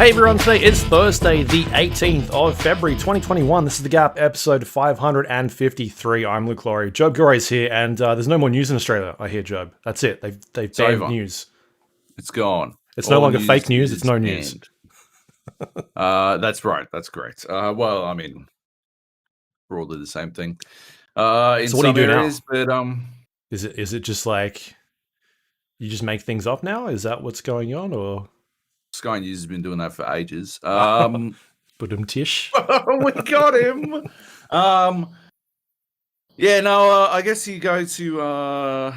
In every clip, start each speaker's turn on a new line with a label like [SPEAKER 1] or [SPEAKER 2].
[SPEAKER 1] Hey everyone, today is Thursday, the 18th of February, 2021. This is The Gap, episode 553. I'm Luke Lawrie. Joab Gilroy's here, and there's no more news in Australia, I hear, Joab. That's it. They've banned news.
[SPEAKER 2] It's gone.
[SPEAKER 1] It's no longer fake news, it's no news.
[SPEAKER 2] That's right. That's great. Well, I mean, broadly the same thing. In
[SPEAKER 1] So what do you do
[SPEAKER 2] areas,
[SPEAKER 1] now?
[SPEAKER 2] But
[SPEAKER 1] Is it just like you just make things up now? Is that what's going on, or
[SPEAKER 2] Sky News has been doing that for ages.
[SPEAKER 1] Tish?
[SPEAKER 2] We got him. Yeah, no, I guess you go to I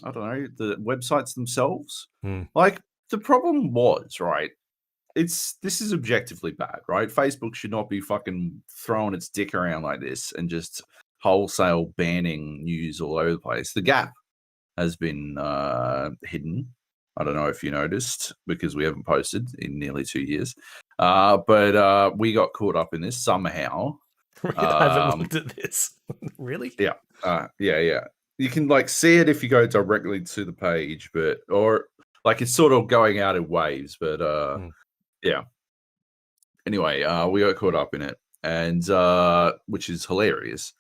[SPEAKER 2] don't know, the websites themselves. Like the problem was, right? This is objectively bad, right? Facebook should not be fucking throwing its dick around like this and just wholesale banning news all over the place. The Gap has been hidden. I don't know if you noticed because we haven't posted in nearly 2 years. But we got caught up in this somehow.
[SPEAKER 1] I haven't looked at this. Really?
[SPEAKER 2] Yeah. Yeah. You can like see it if you go directly to the page, or like it's sort of going out in waves, but yeah. Anyway, we got caught up in it, and which is hilarious.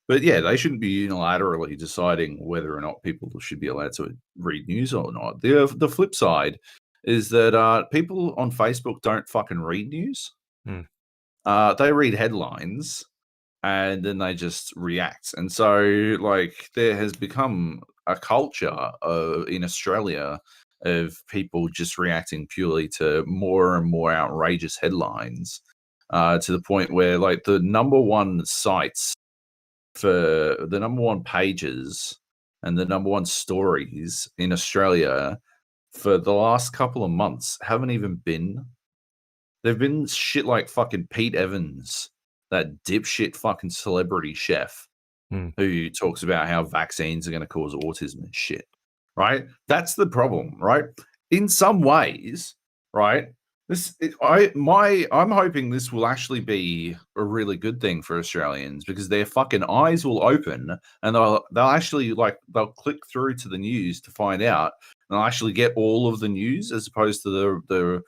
[SPEAKER 2] But yeah, they shouldn't be unilaterally deciding whether or not people should be allowed to read news or not. The flip side is that people on Facebook don't fucking read news. They read headlines and then they just react. And so, like, there has become a culture in Australia of people just reacting purely to more and more outrageous headlines, to the point where, like, the number one sites for the number one pages and the number one stories in Australia for the last couple of months haven't even been. They've been shit like fucking Pete Evans, that dipshit fucking celebrity chef who talks about how vaccines are going to cause autism and shit, right? That's the problem, right? In some ways, right? I'm hoping this will actually be a really good thing for Australians because their fucking eyes will open and they'll actually they'll click through to the news to find out and they'll actually get all of the news as opposed to the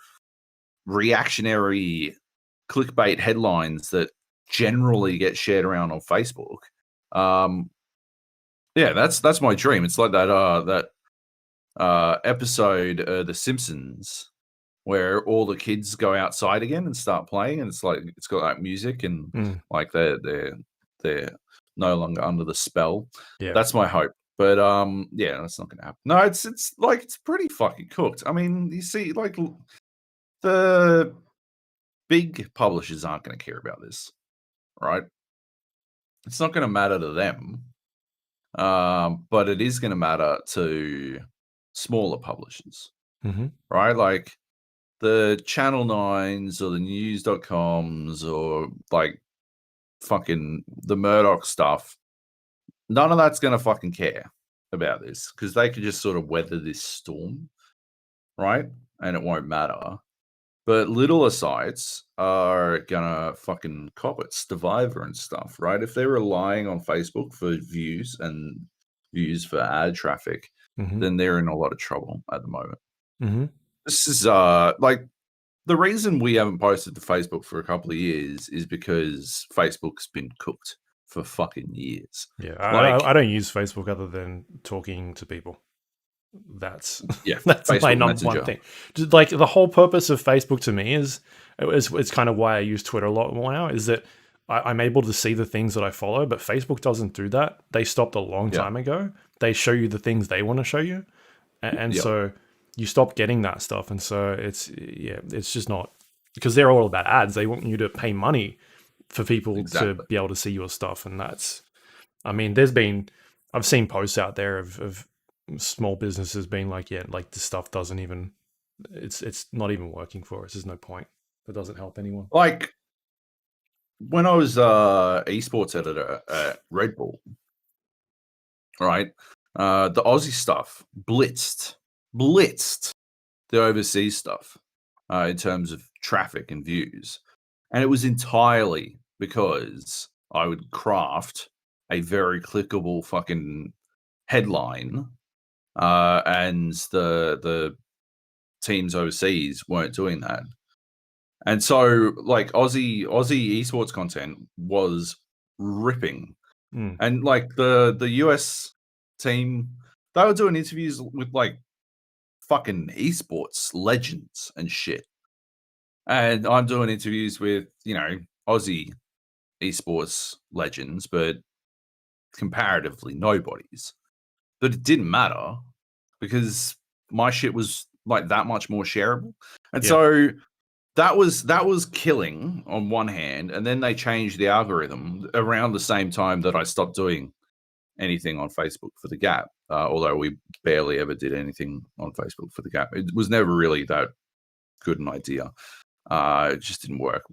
[SPEAKER 2] reactionary clickbait headlines that generally get shared around on Facebook. Yeah, that's my dream. It's like that episode The Simpsons where all the kids go outside again and start playing, and it's like it's got like music and like they're no longer under the spell.
[SPEAKER 1] Yeah,
[SPEAKER 2] that's my hope. But yeah, that's not gonna happen. No, it's like it's pretty fucking cooked. I mean, you see, like the big publishers aren't going to care about this, right? It's not going to matter to them, but it is going to matter to smaller publishers, right? Like the Channel 9s or the news.coms or like fucking the Murdoch stuff. None of that's going to fucking care about this because they could just sort of weather this storm, right? And it won't matter. But littler sites are gonna fucking cop it, Survivor and stuff, right? If they're relying on Facebook for views and views for ad traffic, then they're in a lot of trouble at the moment. This is like the reason we haven't posted to Facebook for a couple of years is because Facebook's been cooked for fucking years.
[SPEAKER 1] Yeah, I don't use Facebook other than talking to people. That's my number one thing. Just like the whole purpose of Facebook to me is it's kind of why I use Twitter a lot more now. Is that I'm able to see the things that I follow, but Facebook doesn't do that. They stopped a long time ago. They show you the things they want to show you, and so you stop getting that stuff. And so it's just not because they're all about ads. They want you to pay money for people to be able to see your stuff, and that's. I mean, I've seen posts out there of small businesses being like, like this stuff doesn't even, it's not even working for us. There's no point. It doesn't help anyone.
[SPEAKER 2] Like when I was esports editor at Red Bull, right? The Aussie stuff blitzed the overseas stuff in terms of traffic and views. And it was entirely because I would craft a very clickable fucking headline and the teams overseas weren't doing that. And so, like, Aussie esports content was ripping. And, like, the US team, they were doing interviews with, like, fucking esports legends and shit. And I'm doing interviews with, Aussie esports legends, but comparatively nobodies. But it didn't matter because my shit was like that much more shareable. And so that was killing on one hand, and then they changed the algorithm around the same time that I stopped doing anything on Facebook for the Gap. Although we barely ever did anything on Facebook for the Gap. It was never really that good an idea. It just didn't work.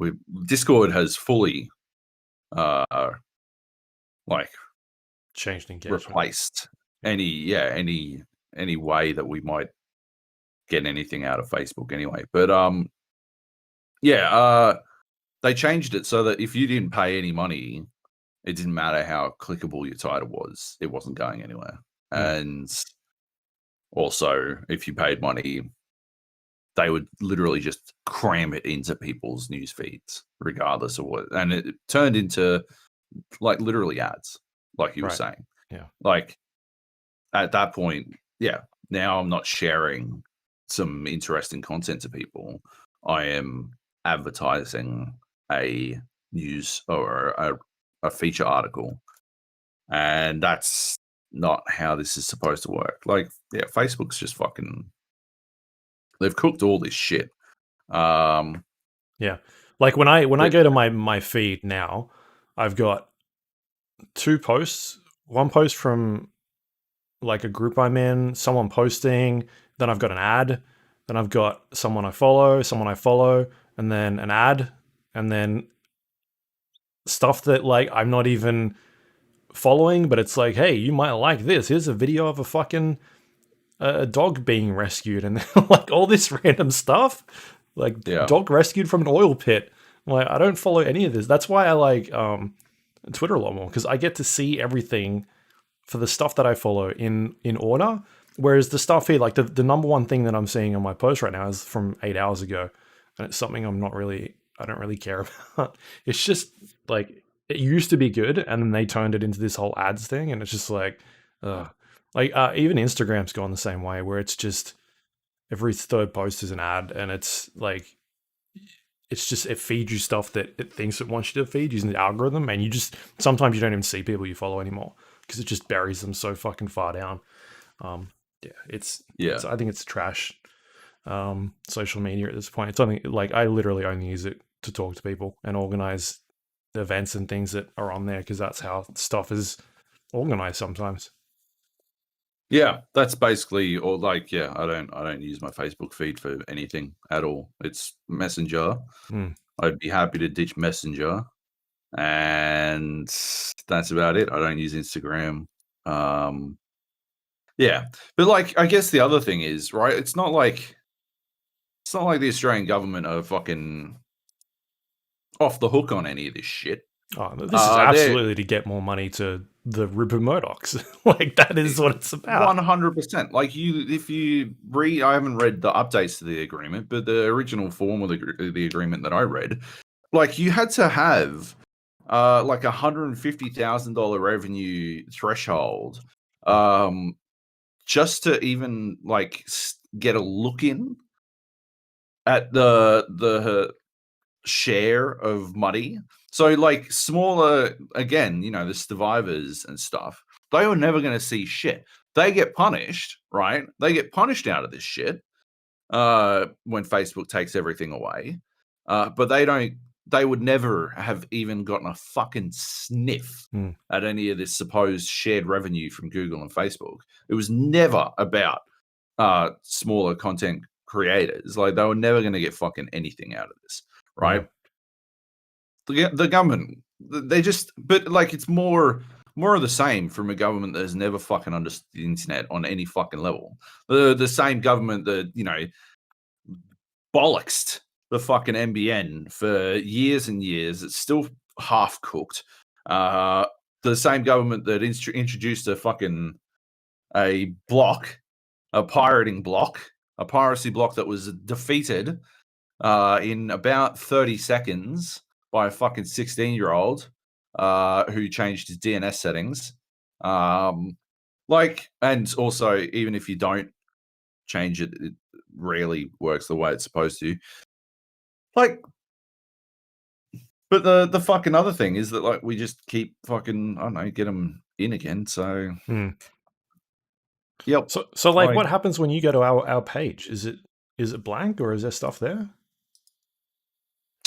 [SPEAKER 2] Discord has fully
[SPEAKER 1] changed engagement,
[SPEAKER 2] replaced any way that we might get anything out of Facebook anyway. But they changed it so that if you didn't pay any money, it didn't matter how clickable your title was, it wasn't going anywhere. And also, if you paid money, they would literally just cram it into people's news feeds, regardless of what. And it turned into like literally ads, like you were saying.
[SPEAKER 1] Yeah.
[SPEAKER 2] Like at that point, now I'm not sharing some interesting content to people. I am advertising a news or a feature article. And that's not how this is supposed to work. Like, Facebook's just fucking... They've cooked all this shit.
[SPEAKER 1] Like when I go to my feed now, I've got 2 posts. One post from like a group I'm in, someone posting, then I've got an ad, then I've got someone I follow, and then an ad, and then stuff that like I'm not even following, but it's like, hey, you might like this. Here's a video of a fucking a dog being rescued, and like all this random stuff, like dog rescued from an oil pit. Like, I don't follow any of this. That's why I like Twitter a lot more, because I get to see everything for the stuff that I follow in order. Whereas the stuff here, like the number one thing that I'm seeing on my post right now is from 8 hours ago, and it's something I don't really care about. It's just like, it used to be good, and then they turned it into this whole ads thing, and it's just like, even Instagram's gone the same way, where it's just every third post is an ad, and it's like, it's just, it feeds you stuff that it thinks it wants you to feed using the algorithm, and you just, sometimes you don't even see people you follow anymore because it just buries them so fucking far down. It's I think it's trash. Social media at this point. It's something like, I literally only use it to talk to people and organize the events and things that are on there, because that's how stuff is organized sometimes.
[SPEAKER 2] Yeah, that's basically, or like, I don't use my Facebook feed for anything at all. It's Messenger. I'd be happy to ditch Messenger, and that's about it. I don't use Instagram. But like, I guess the other thing is, right, it's not like the Australian government are fucking off the hook on any of this shit.
[SPEAKER 1] Oh, this is absolutely to get more money to the Rupert Murdochs. Like, that is what it's about.
[SPEAKER 2] 100%. Like, if you read, I haven't read the updates to the agreement, but the original form of the agreement that I read, like, you had to have like $150,000 revenue threshold, just to even like get a look in at the share of money. So like, smaller, again, the survivors and stuff, they were never going to see shit. They get punished, right? They get punished out of this shit when Facebook takes everything away. But they would never have even gotten a fucking sniff at any of this supposed shared revenue from Google and Facebook. It was never about smaller content creators. Like, they were never going to get fucking anything out of this, right? The government, they just, but like, it's more of the same from a government that has never fucking understood the internet on any fucking level. The same government that, bollocksed the fucking NBN for years and years. It's still half cooked. The same government that introduced a pirating block, a piracy block that was defeated in about 30 seconds by a fucking 16-year-old who changed his DNS settings. And also, even if you don't change it, it rarely works the way it's supposed to. But the fucking other thing is that we just keep fucking, I don't know, get them in again. So yep.
[SPEAKER 1] So what happens when you go to our page? Is it blank or is there stuff there?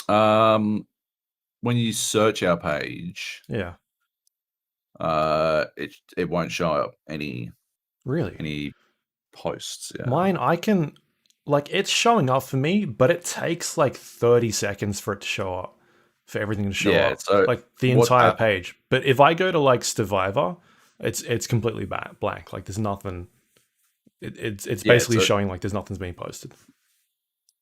[SPEAKER 2] When you search our page,
[SPEAKER 1] yeah,
[SPEAKER 2] it won't show up any posts. Yeah.
[SPEAKER 1] Mine, I can it's showing up for me, but it takes 30 seconds for it to show up, for everything to show up,
[SPEAKER 2] so
[SPEAKER 1] the entire page. But if I go to Survivor, it's completely blank. There's nothing. It's basically showing there's nothing's being posted.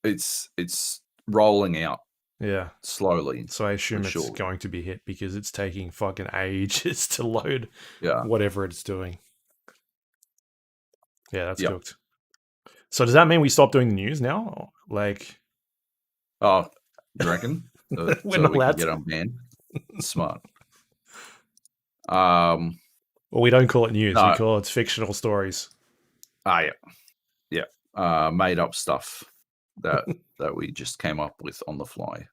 [SPEAKER 2] It's rolling out.
[SPEAKER 1] Yeah,
[SPEAKER 2] slowly.
[SPEAKER 1] So I assume it's going to be hit because it's taking fucking ages to load. Whatever it's doing. Yeah, that's cooked. So does that mean we stop doing the news now?
[SPEAKER 2] Oh, you reckon?
[SPEAKER 1] We're not allowed
[SPEAKER 2] to get unbanned. Smart.
[SPEAKER 1] Well, we don't call it news. No. We call it fictional stories.
[SPEAKER 2] Yeah. Made up stuff that we just came up with on the fly.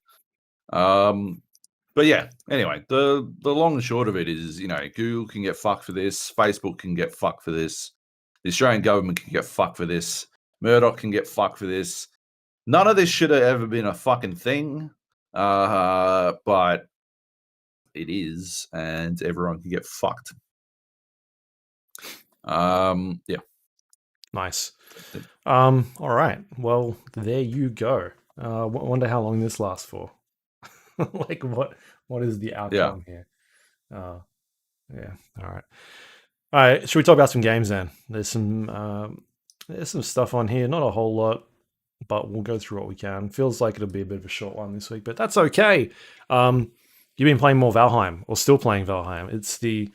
[SPEAKER 2] But yeah, anyway, the long and short of it is, Google can get fucked for this, Facebook can get fucked for this, the Australian government can get fucked for this, Murdoch can get fucked for this. None of this should have ever been a fucking thing, but it is, and everyone can get fucked. Yeah.
[SPEAKER 1] Nice. All right. Well, there you go. Wonder how long this lasts for. What is the outcome here? Yeah. All right. Should we talk about some games then? There's some stuff on here. Not a whole lot, but we'll go through what we can. Feels like it'll be a bit of a short one this week, but that's okay. You've been playing more Valheim, or still playing Valheim. It's the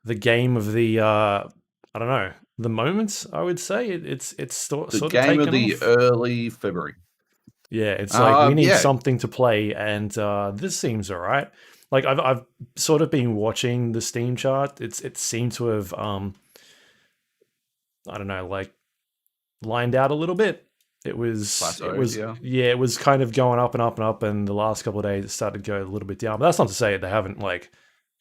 [SPEAKER 1] game of the I don't know, the moments. I would say it's sort of
[SPEAKER 2] game of the early February.
[SPEAKER 1] Yeah, it's we need something to play, and this seems all right. I've sort of been watching the Steam chart. It seemed to have I don't know, lined out a little bit. It was it was kind of going up and up and up, and the last couple of days it started to go a little bit down. But that's not to say they haven't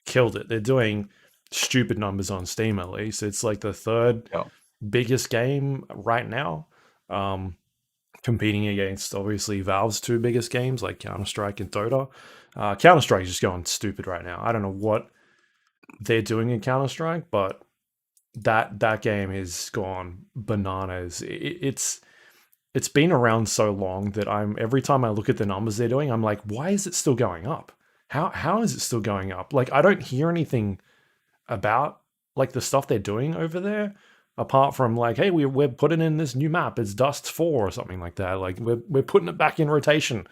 [SPEAKER 1] killed it. They're doing stupid numbers on Steam, at least. It's the third biggest game right now. Competing against obviously Valve's two biggest games like Counter-Strike and DOTA. Counter-Strike is just going stupid right now. I don't know what they're doing in Counter-Strike, but that game is gone bananas. It's been around so long that every time I look at the numbers they're doing, I'm like, why is it still going up? How is it still going up? I don't hear anything about the stuff they're doing over there. Apart from hey, we're putting in this new map, it's Dust 4 or something like that. We're putting it back in rotation.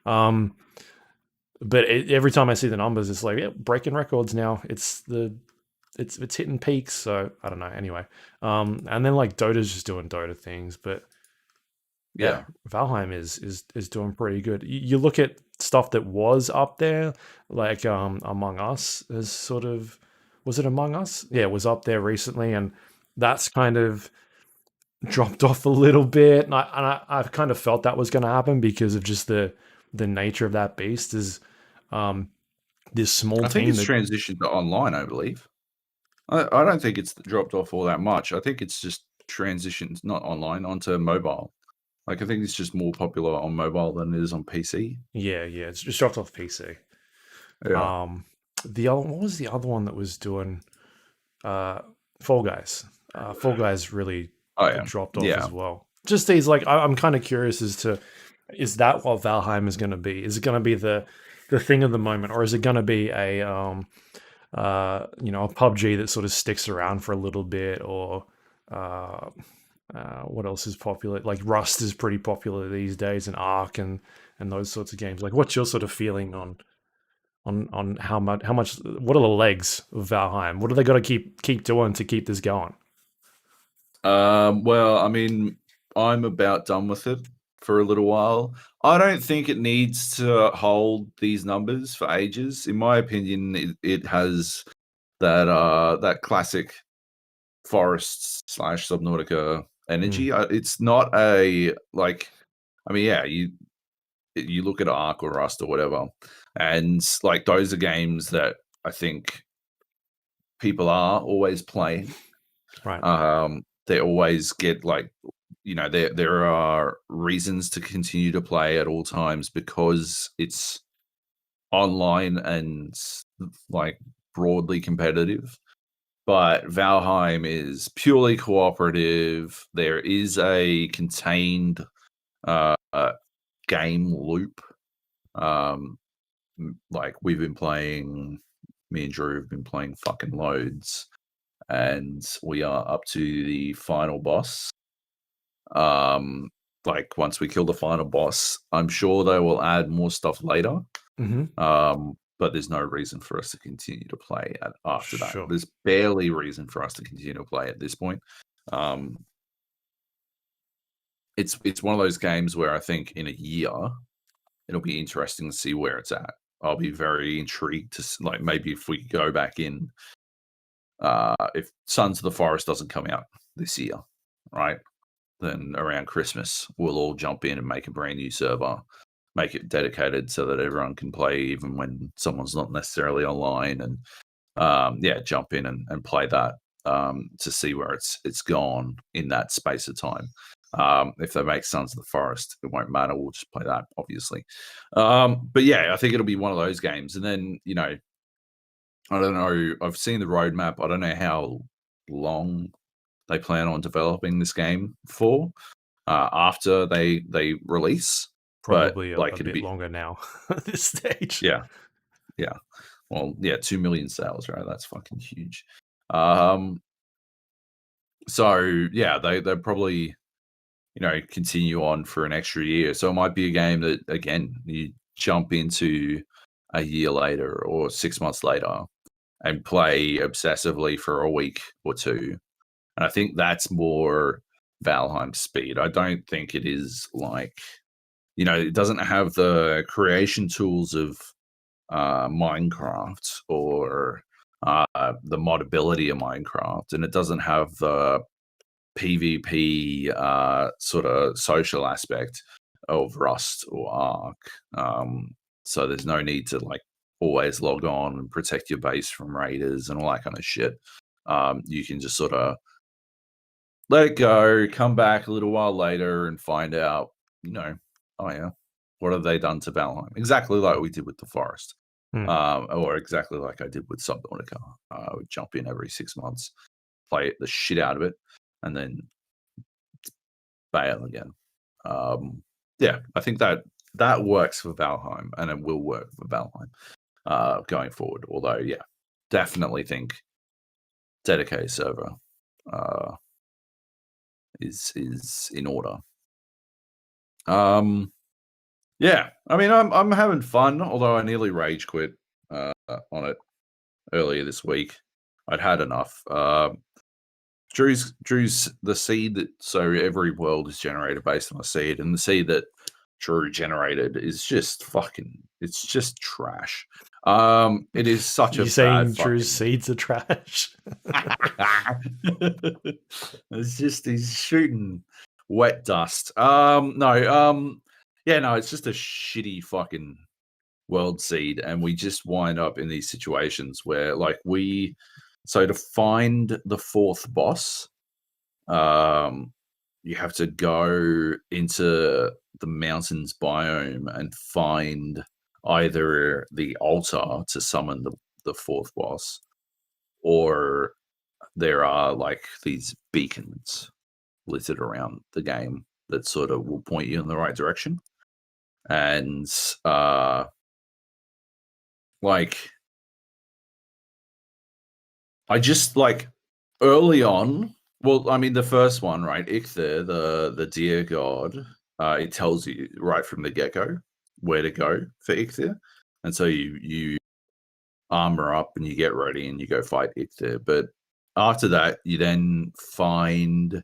[SPEAKER 1] But every time I see the numbers, it's breaking records now. It's hitting peaks. So I don't know. Anyway, and then Dota's just doing Dota things, but yeah, Valheim is doing pretty good. You look at stuff that was up there, Among Us is sort of, was it Among Us? Yeah, it was up there recently, and that's kind of dropped off a little bit. And I've kind of felt that was going to happen because of just the nature of that beast is this small team.
[SPEAKER 2] I think it's transitioned to online, I believe. I don't think it's dropped off all that much. I think it's just transitioned, not online, onto mobile. I think it's just more popular on mobile than it is on PC.
[SPEAKER 1] Yeah, it's just dropped off PC.
[SPEAKER 2] Yeah.
[SPEAKER 1] What was the other one that was doing Fall Guys? Fall Guys really dropped off as well. Just these, I'm kind of curious as to, is that what Valheim is going to be? Is it going to be the thing of the moment, or is it going to be a a PUBG that sort of sticks around for a little bit, or what else is popular? Rust is pretty popular these days, and Ark and those sorts of games. What's your sort of feeling on how much? What are the legs of Valheim? What do they got to keep doing to keep this going?
[SPEAKER 2] Well, I mean, I'm about done with it for a little while. I don't think it needs to hold these numbers for ages. In my opinion, it has that classic Forest / Subnautica energy. It's not a like. I mean, yeah, you look at Ark or Rust or whatever, and like those are games that I think people are always playing.
[SPEAKER 1] Right.
[SPEAKER 2] They always get like, there are reasons to continue to play at all times because it's online and like broadly competitive. But Valheim is purely cooperative. There is a contained game loop. Like we've been playing, me and Drew have been playing fucking loads, and we are up to the final boss. Like once we kill the final boss, I'm sure they will add more stuff later. But there's no reason for us to continue to play after that. There's barely reason for us to continue to play at this point. It's one of those games where I think in a year it'll be interesting to see where it's at. I'll be very intrigued to like maybe if we go back in, if Sons of the Forest doesn't come out this year, right? Then around Christmas we'll all jump in and make a brand new server, make it dedicated so that everyone can play even when someone's not necessarily online, and jump in and play that to see where it's gone in that space of time. If they make Sons of the Forest, it won't matter. We'll just play that, obviously. But yeah, I think it'll be one of those games. And then, I don't know. I've seen the roadmap. I don't know how long they plan on developing this game for after they release.
[SPEAKER 1] Probably
[SPEAKER 2] but,
[SPEAKER 1] a bit longer now at this stage.
[SPEAKER 2] Yeah. Well, yeah, 2 million sales, right? That's fucking huge. So yeah, they're probably continue on for an extra year. So it might be a game that again you jump into a year later or 6 months later and play obsessively for a week or two. And I think that's more Valheim speed. I don't think it is like, it doesn't have the creation tools of Minecraft or the modability of Minecraft, and it doesn't have the PvP sort of social aspect of Rust or Ark. So there's no need to like always log on and protect your base from raiders and all that kind of shit. You can just sort of let it go, come back a little while later and find out, oh yeah, what have they done to Valheim? Exactly like we did with the Forest. Or exactly like I did with Subnautica. I would jump in every 6 months, play the shit out of it, and then bail again. I think that works for Valheim, and it will work for Valheim going forward. Although, yeah, definitely think dedicated server is in order. Yeah, I mean, I'm having fun. Although I nearly rage quit on it earlier this week. I'd had enough. Drew's the seed that, so every world is generated based on a seed, and the seed that Drew generated is just it's just trash. It is such a
[SPEAKER 1] saying Drew's seeds are trash.
[SPEAKER 2] It's just he's shooting wet dust. It's just a shitty fucking world seed, and we just wind up in these situations where like so to find the fourth boss, you have to go into the mountains biome and find either the altar to summon the fourth boss, or there are like these beacons littered around the game that sort of will point you in the right direction. And I just like early on. Well, I mean, the first one, right? Ichthyr, the deer god, it tells you right from the get-go where to go for Ichthyr. And so you armor up and you get ready and you go fight Ichthyr. But after that, you then find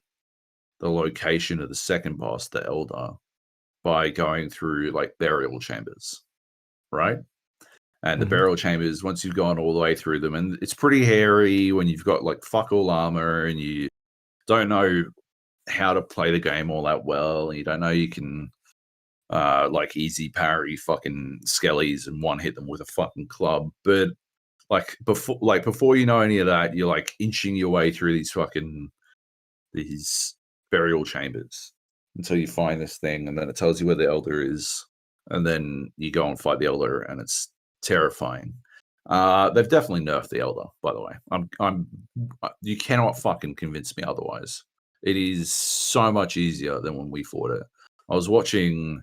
[SPEAKER 2] the location of the second boss, the Elder, by going through like burial chambers, right? And the burial chambers, once you've gone all the way through them, and it's pretty hairy when you've got like fuck all armor and you don't know how to play the game all that well, and you don't know you can like easy parry fucking skellies and one hit them with a fucking club. But like before you know any of that, you're like inching your way through these burial chambers until you find this thing, and then it tells you where the Elder is, and then you go and fight the Elder, and it's terrifying. They've definitely nerfed the Elder, by the way. You cannot fucking convince me otherwise. It is so much easier than when we fought it. I was watching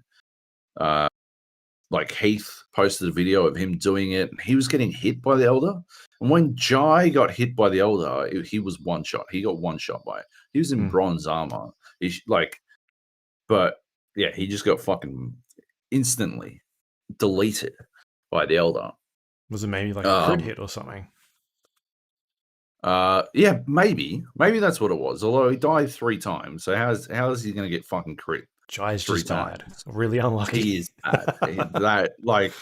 [SPEAKER 2] like Heath posted a video of him doing it, and he was getting hit by the Elder. And when Jai got hit by the Elder, he was one shot. He got one shot by it. He was in bronze armor. But yeah, he just got fucking instantly deleted by the Elder.
[SPEAKER 1] Was it maybe like a crit hit or something?
[SPEAKER 2] Yeah, maybe that's what it was. Although he died 3 times, so how is he going to get fucking crit?
[SPEAKER 1] Jai's just bad. Really unlucky.
[SPEAKER 2] He is bad. That like,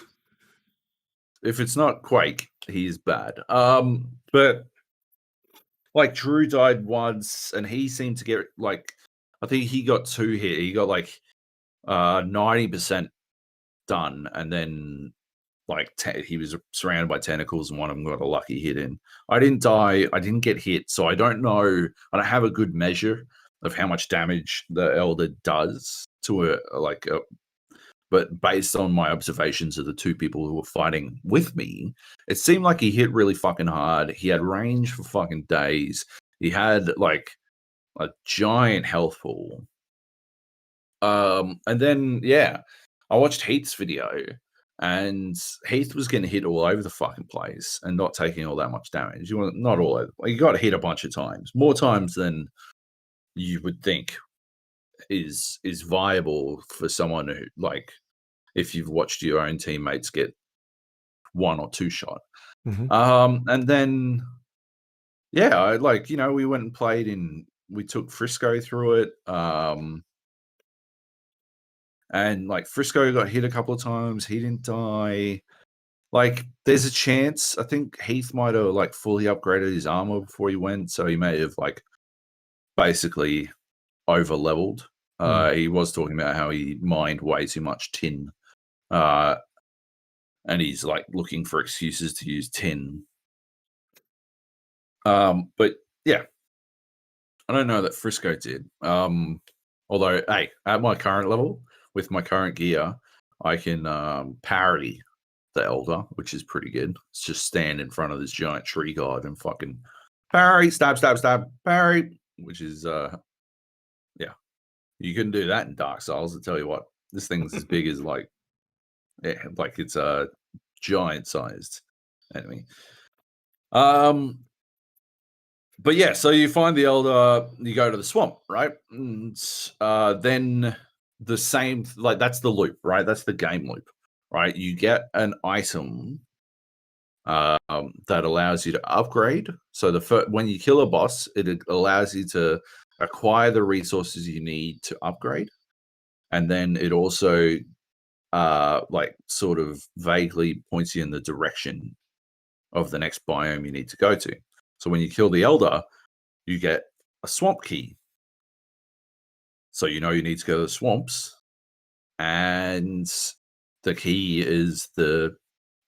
[SPEAKER 2] if it's not Quake, he is bad. But like Drew died once, and he seemed to get like, I think he got 2 hit. He got like 90% done, and then like he was surrounded by tentacles, and one of them got a lucky hit in. I didn't die. I didn't get hit, so I don't know. I don't have a good measure of how much damage the Elder does to but based on my observations of the 2 people who were fighting with me, it seemed like he hit really fucking hard. He had range for fucking days. He had like a giant health pool. And then yeah, I watched Heath's video, and Heath was getting hit all over the fucking place and not taking all that much damage. Not all over. He got hit a bunch of times, more times than you would think is viable for someone who, like, if you've watched your own teammates get 1 or 2 shot. And then yeah, we went and played we took Frisco through it. And like Frisco got hit a couple of times. He didn't die. Like, there's a chance. I think Heath might have like fully upgraded his armor before he went, so he may have like basically over leveled. He was talking about how he mined way too much tin, and he's like looking for excuses to use tin. But yeah, I don't know that Frisco did. Although, hey, at my current level with my current gear, I can parry the Elder, which is pretty good. It's just stand in front of this giant tree god and fucking parry, stab, parry, which is yeah. You couldn't do that in Dark Souls, I tell you what. This thing's as big as like it's a giant sized enemy. But yeah, so you find the Elder, you go to the swamp, right? And then the same, like, that's the loop, right? That's the game loop, right? You get an item that allows you to upgrade. So when you kill a boss, it allows you to acquire the resources you need to upgrade. And then it also like sort of vaguely points you in the direction of the next biome you need to go to. So when you kill the Elder, you get a swamp key. So you know you need to go to the swamps, and the key is the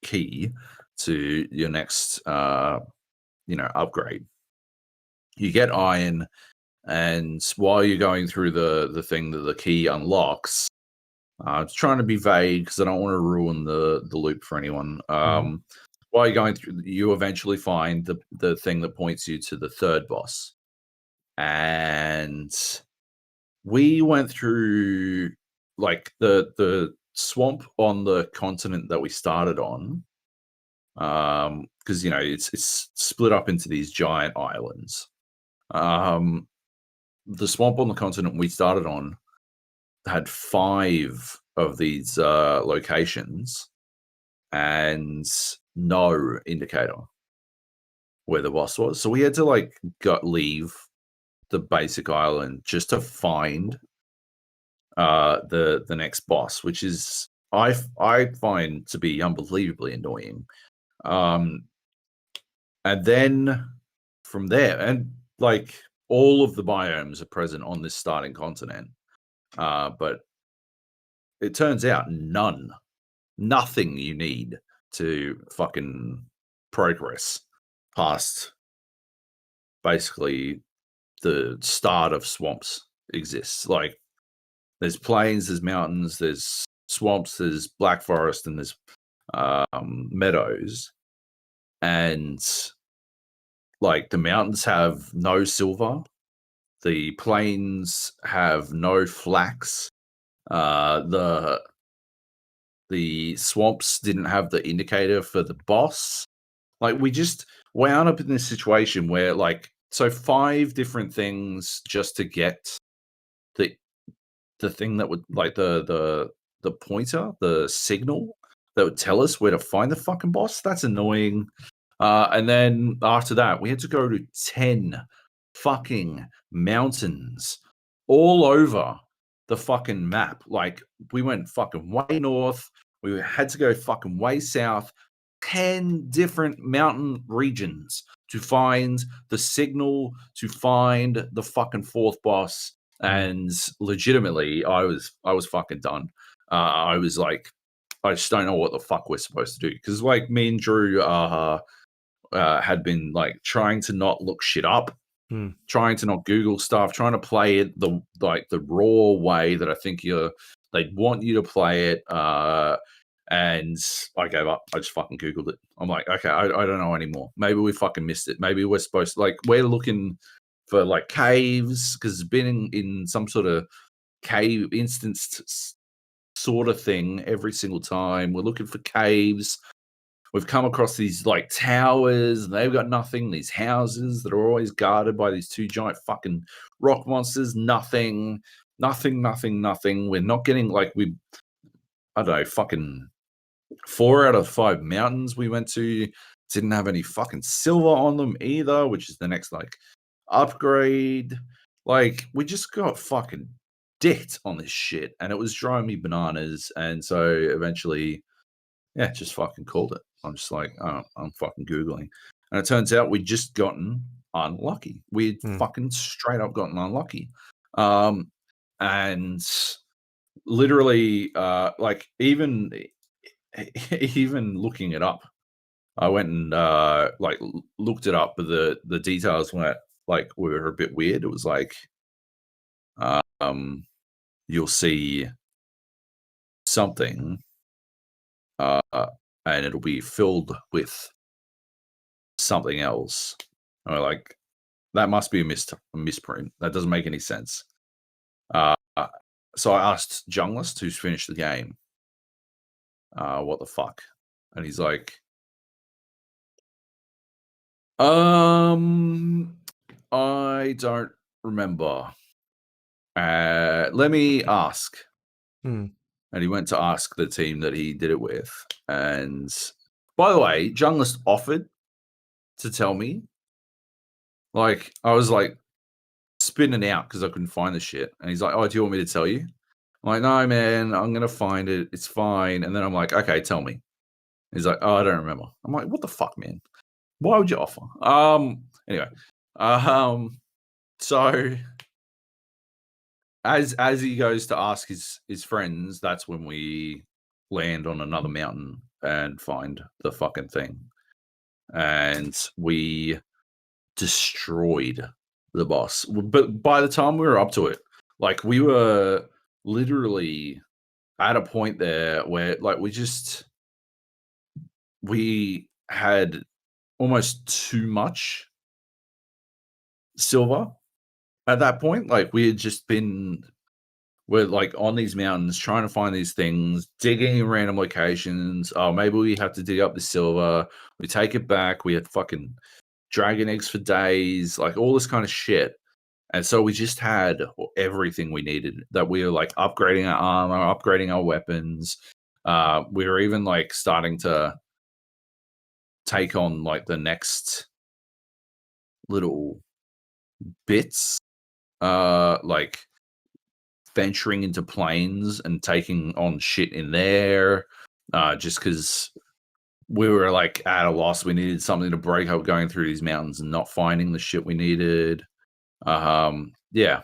[SPEAKER 2] key to your next upgrade. You get iron, and while you're going through the thing that the key unlocks, I'm trying to be vague because I don't want to ruin the loop for anyone. While you're going through, you eventually find the thing that points you to the third boss. And we went through like the swamp on the continent that we started on, because it's split up into these giant islands. The swamp on the continent we started on had 5 of these locations and no indicator where the boss was. So we had to leave the basic island just to find the next boss, which is I find to be unbelievably annoying. And then from there, and like all of the biomes are present on this starting continent, but it turns out nothing you need to fucking progress past basically the start of swamps exists. Like there's plains, there's mountains, there's swamps, there's black forest, and there's meadows. And like the mountains have no silver, the plains have no flax, the swamps didn't have the indicator for the boss. Like we just wound up in this situation where like 5 different things just to get the thing that would like the pointer, the signal that would tell us where to find the fucking boss. That's annoying. And then after that, we had to go to 10 fucking mountains all over the fucking map. Like we went fucking way north. We had to go fucking way south. 10 different mountain regions to find the signal, to find the fucking 4th boss. And legitimately, I was fucking done. I was like, I just don't know what the fuck we're supposed to do. Because like me and Drew had been like trying to not look shit up, trying to not Google stuff, trying to play it the raw way that I think they'd want you to play it. And I gave up. I just fucking Googled it. I'm like, okay, I don't know anymore. Maybe we fucking missed it. Maybe we're supposed to, like, we're looking for like caves because it's been in some sort of cave instanced sort of thing every single time. We're looking for caves. We've come across these like towers and they've got nothing. These houses that are always guarded by these 2 giant fucking rock monsters. Nothing. We're not getting like I don't know, fucking 4 out of 5 mountains we went to didn't have any fucking silver on them either, which is the next like upgrade. Like we just got fucking dicked on this shit and it was driving me bananas. And so eventually, yeah, just fucking called it. I'm just like, oh, I'm fucking Googling. And it turns out we'd just gotten unlucky. We'd fucking straight up gotten unlucky. And literally, like even looking it up, I went and like looked it up, but the details were a bit weird. It was like, you'll see something, and it'll be filled with something else. And we're like, that must be a misprint. That doesn't make any sense. So I asked Junglist, who's finished the game, what the fuck? And he's like, I don't remember. Let me ask. And he went to ask the team that he did it with. And by the way, Junglist offered to tell me. Like, I was like spinning out because I couldn't find the shit. And he's like, oh, do you want me to tell you? I'm like, no, man, I'm going to find it. It's fine. And then I'm like, okay, tell me. He's like, oh, I don't remember. I'm like, what the fuck, man? Why would you offer? Anyway. So as he goes to ask his friends, that's when we land on another mountain and find the fucking thing. And we destroyed the boss. But by the time we were up to it, like we were literally at a point there where like we had almost too much silver at that point. Like we had just we're like on these mountains trying to find these things, digging in random locations. Oh, maybe we have to dig up the silver. We take it back. We had fucking dragon eggs for days, like all this kind of shit. And so we just had everything we needed. That we were like upgrading our armor, upgrading our weapons. We were even like starting to take on like the next little bits like venturing into planes and taking on shit in there, just because we were like at a loss. We needed something to break up going through these mountains and not finding the shit we needed. Yeah,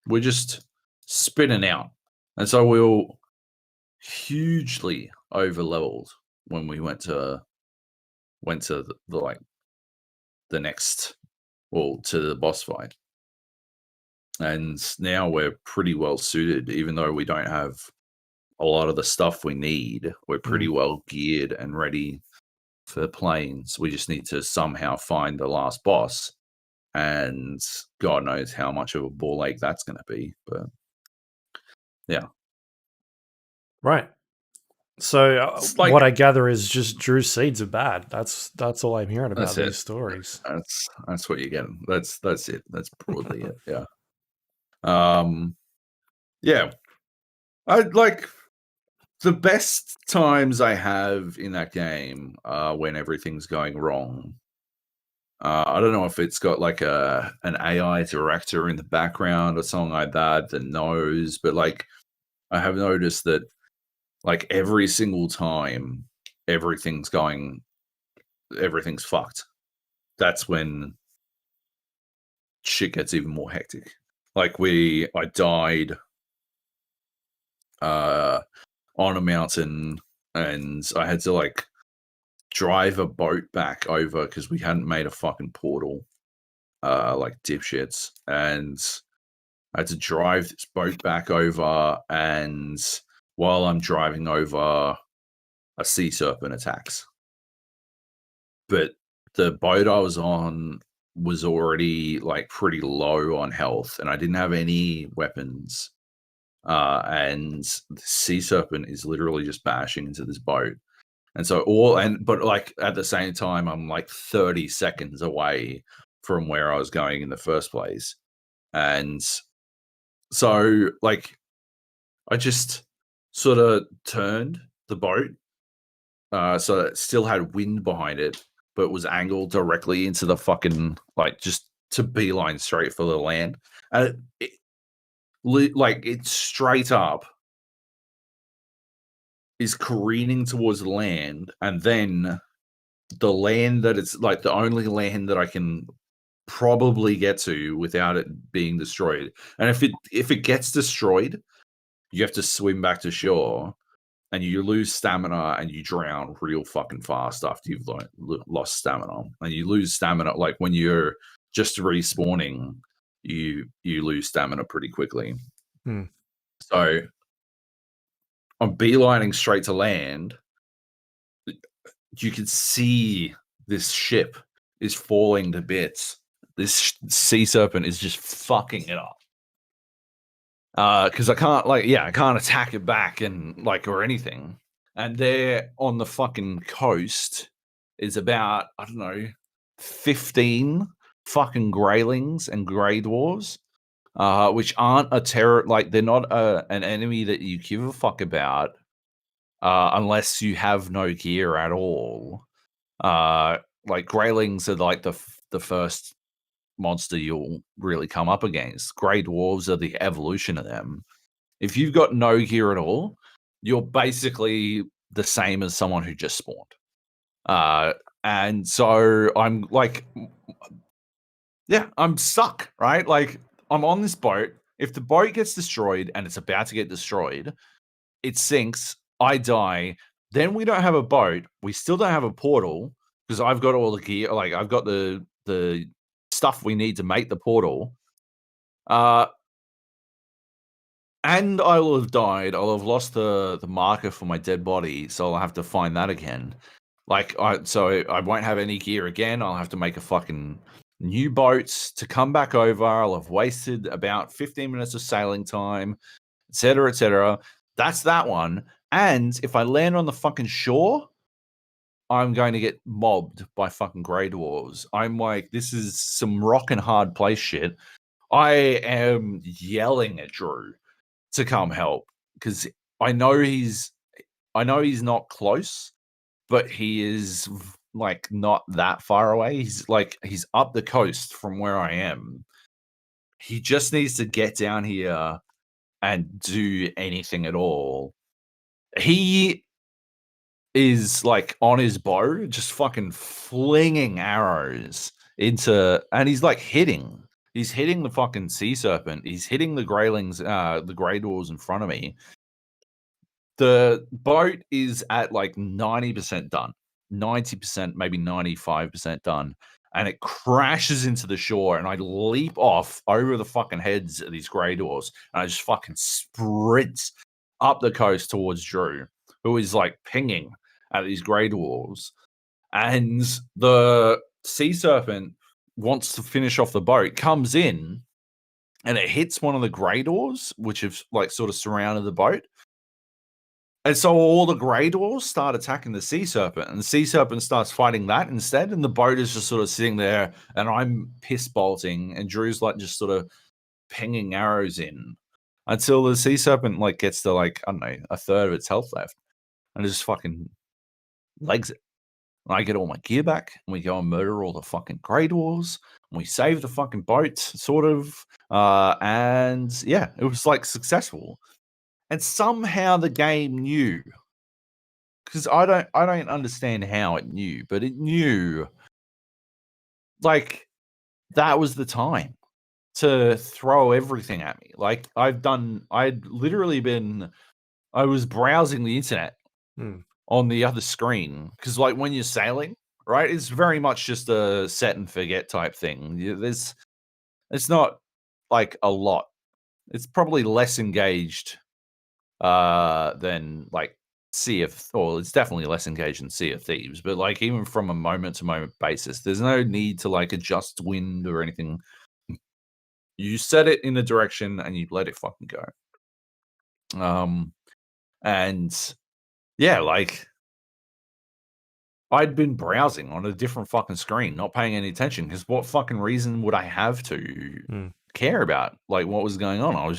[SPEAKER 2] we're just spinning out, and so we were hugely over leveled when we went to the next, well, to the boss fight. And now we're pretty well suited, even though we don't have a lot of the stuff we need. We're pretty well geared and ready for planes. We just need to somehow find the last boss, and God knows how much of a ball ache that's going to be. But yeah,
[SPEAKER 1] right. So
[SPEAKER 2] like,
[SPEAKER 1] what I gather is just Drew's seeds are bad. That's all I'm hearing about these stories.
[SPEAKER 2] That's what you're getting. That's it. That's broadly it. Yeah. Yeah. I like the best times I have in that game when everything's going wrong. I don't know if it's got like an AI director in the background or something like that knows, but like I have noticed that like every single time everything's fucked. That's when shit gets even more hectic. Like I died on a mountain, and I had to like drive a boat back over because we hadn't made a fucking portal, like dipshits, and I had to drive this boat back over, and while I'm driving over, a sea serpent attacks. But the boat I was on was already like pretty low on health, and I didn't have any weapons. And the sea serpent is literally just bashing into this boat. And so but like at the same time, I'm like 30 seconds away from where I was going in the first place. And so like I just sort of turned the boat so it still had wind behind it, but was angled directly into the fucking, like, just to beeline straight for the land. And it's straight up is careening towards the land, and then the land that it's like the only land that I can probably get to without it being destroyed. And if it gets destroyed, you have to swim back to shore, and you lose stamina and you drown real fucking fast after you've lost stamina. And you lose stamina, like when you're just respawning, you lose stamina pretty quickly. So I'm beelining straight to land. You can see this ship is falling to bits. This sea serpent is just fucking it up. Because I can't attack it back and or anything. And there on the fucking coast is about, I don't know, 15 fucking greylings and grey dwarves, which aren't a terror. Like, they're not an enemy that you give a fuck about unless you have no gear at all. Like, greylings are like the first monster you'll really come up against. Grey dwarves are the evolution of them. If you've got no gear at all, you're basically the same as someone who just spawned. And so I'm like, yeah, I'm stuck, right? Like, I'm on this boat. If the boat gets destroyed, and it's about to get destroyed, it sinks, I die. Then we don't have a boat. We still don't have a portal because I've got all the gear. Like, I've got the stuff we need to make the portal. And I will have died. I'll have lost the marker for my dead body, so I'll have to find that again. So I won't have any gear again. I'll have to make a fucking new boat to come back over. I'll have wasted about 15 minutes of sailing time, etc., etc. That's that one. And if I land on the fucking shore, I'm going to get mobbed by fucking grey dwarves. I'm like, this is some rockin' hard place shit. I am yelling at Drew to come help because I know he's not close, but he is like not that far away. He's up the coast from where I am, He just needs to get down here and do anything at all. He is like on his bow, just fucking flinging arrows into, and he's like hitting. He's hitting the fucking sea serpent. He's hitting the greylings, the grey doors in front of me. The boat is at like 90% done, 90%, maybe 95% done. And it crashes into the shore, and I leap off over the fucking heads of these grey doors, and I just fucking sprint up the coast towards Drew, who is like pinging at these grey dwarves. And the sea serpent wants to finish off the boat, comes in, and it hits one of the grey doors, which have like sort of surrounded the boat. And so all the grey dwarves start attacking the sea serpent, and the sea serpent starts fighting that instead. And the boat is just sort of sitting there, and I'm piss bolting, and Drew's like just sort of pinging arrows in until the sea serpent like gets to like, I don't know, a third of its health left, and it just fucking legs it. And I get all my gear back, and we go and murder all the fucking grey dwarves, and we save the fucking boat, sort of. And yeah, it was like successful. And somehow the game knew, because I don't understand how it knew, but it knew like that was the time to throw everything at me. Like I was browsing the internet on the other screen, because like when you're sailing, right, it's very much just a set and forget type thing. It's not like a lot. It's probably less engaged than like it's definitely less engaged than Sea of Thieves, but like even from a moment to moment basis, there's no need to like adjust wind or anything. You set it in a direction and you let it fucking go. And yeah, like I'd been browsing on a different fucking screen, not paying any attention, because what fucking reason would I have to care about like what was going on? I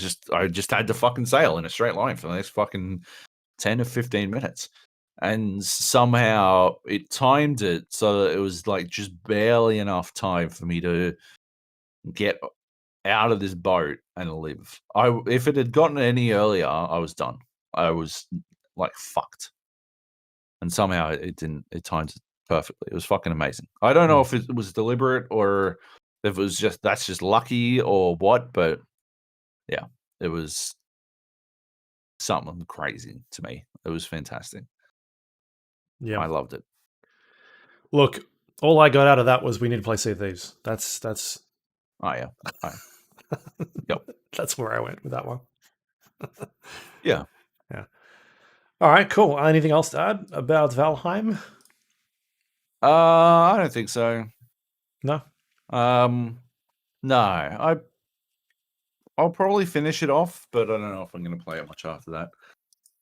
[SPEAKER 2] just had to fucking sail in a straight line for the next fucking 10 or 15 minutes, and somehow it timed it so that it was like just barely enough time for me to get out of this boat and live. If it had gotten any earlier, I was done. I was like fucked, and somehow it didn't. It timed it perfectly. It was fucking amazing. I don't know if it was deliberate or if it was that's just lucky or what, but yeah, it was something crazy to me. It was fantastic. Yeah, I loved it.
[SPEAKER 1] Look, all I got out of that was we need to play Sea of Thieves. That's.
[SPEAKER 2] Oh yeah. Yep.
[SPEAKER 1] That's where I went with that one.
[SPEAKER 2] Yeah.
[SPEAKER 1] Yeah. All right, cool. Anything else to add about Valheim?
[SPEAKER 2] I don't think so.
[SPEAKER 1] No.
[SPEAKER 2] No. I'll probably finish it off, but I don't know if I'm going to play it much after that.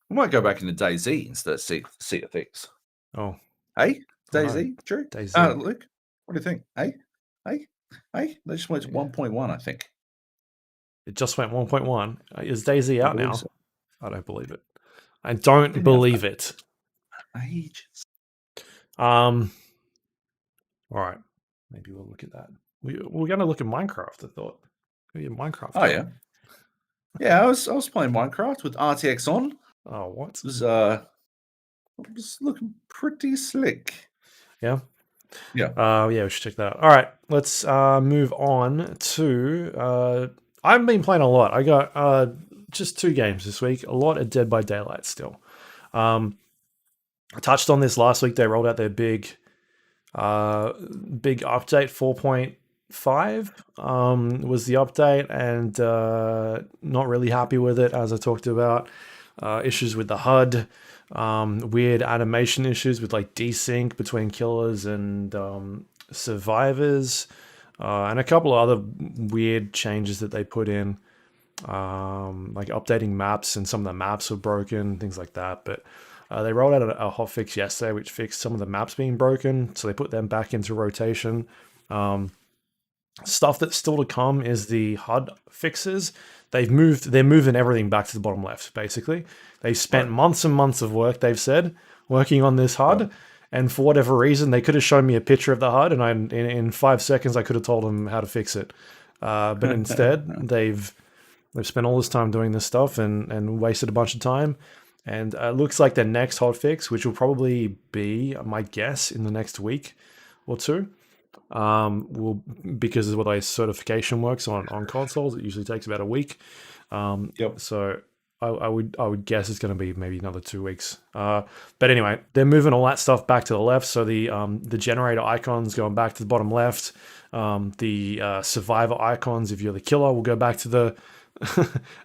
[SPEAKER 2] I might go back into DayZ instead of Sea of Thieves.
[SPEAKER 1] Oh.
[SPEAKER 2] Hey, DayZ, Drew?
[SPEAKER 1] DayZ.
[SPEAKER 2] Luke, what do you think? Hey, they just went to 1.1, I think.
[SPEAKER 1] It just went 1.1. Is DayZ out now? So. I don't believe it. I don't believe it.
[SPEAKER 2] Ages.
[SPEAKER 1] All right. Maybe we'll look at that. We're going to look at Minecraft, I thought. Maybe Minecraft.
[SPEAKER 2] Oh, yeah. Yeah, I was playing Minecraft with RTX on.
[SPEAKER 1] Oh, what?
[SPEAKER 2] It was looking pretty slick.
[SPEAKER 1] Yeah?
[SPEAKER 2] Yeah.
[SPEAKER 1] Yeah, we should check that out. All right. Let's move on to... I've been playing a lot. I got just 2 games this week. A lot of Dead by Daylight still. I touched on this last week. They rolled out their big update. 4.5 was the update, and not really happy with it, as I talked about. Issues with the HUD, weird animation issues with like desync between killers and survivors, and a couple of other weird changes that they put in, like updating maps, and some of the maps were broken, things like that. But they rolled out a hotfix yesterday which fixed some of the maps being broken, so they put them back into rotation. Stuff that's still to come is the HUD fixes. They're moving everything back to the bottom left, basically. They've spent months and months of work, they've said, working on this HUD, and for whatever reason, they could have shown me a picture of the HUD, and in 5 seconds, I could have told them how to fix it. But instead, they've spent all this time doing this stuff and wasted a bunch of time. And it looks like the next hotfix, which will probably be, my guess, in the next week or two, will, because of the way certification works on consoles, it usually takes about a week. So I would guess it's going to be maybe another 2 weeks. But anyway, they're moving all that stuff back to the left. So the generator icons going back to the bottom left. The survivor icons, if you're the killer, will go back to the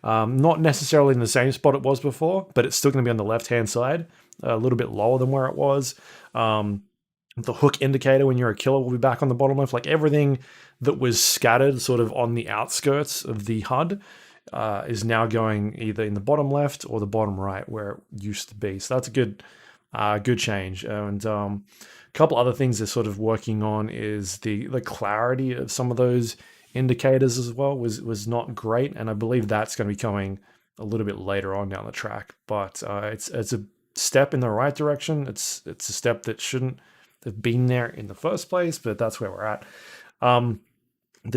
[SPEAKER 1] not necessarily in the same spot it was before, but it's still going to be on the left hand side, a little bit lower than where it was. The hook indicator when you're a killer will be back on the bottom left. Like everything that was scattered sort of on the outskirts of the HUD is now going either in the bottom left or the bottom right where it used to be. So that's a good change. And a couple other things they're sort of working on is the clarity of some of those indicators as well was not great, and I believe that's going to be coming a little bit later on down the track. But it's a step in the right direction. It's a step that shouldn't have been there in the first place, but that's where we're at. The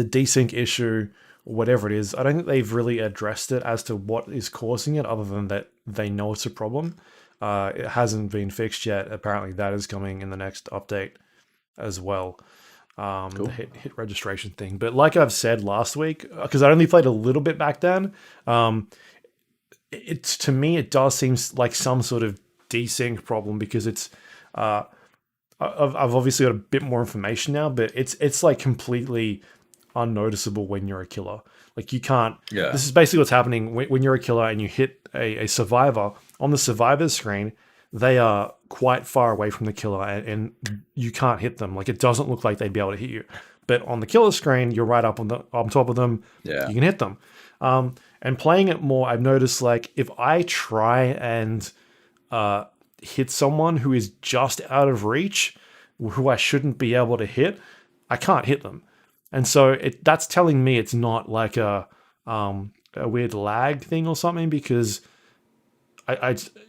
[SPEAKER 1] desync issue, whatever it is, I don't think they've really addressed it as to what is causing it, other than that they know it's a problem. It hasn't been fixed yet. Apparently that is coming in the next update as well. Cool. The hit registration thing. But like I've said last week, because I only played a little bit back then, it's, to me, it does seem like some sort of desync problem, because it's I've obviously got a bit more information now, but it's like completely unnoticeable when you're a killer. Like you can't. Yeah. This is basically what's happening when you're a killer and you hit a survivor on the survivor's screen. They are quite far away from the killer, and you can't hit them. Like it doesn't look like they'd be able to hit you. But on the killer screen, you're right up on top of them. Yeah. You can hit them. And playing it more, I've noticed like if I try and hit someone who is just out of reach, who I shouldn't be able to hit, I can't hit them. And so that's telling me it's not like a weird lag thing or something, because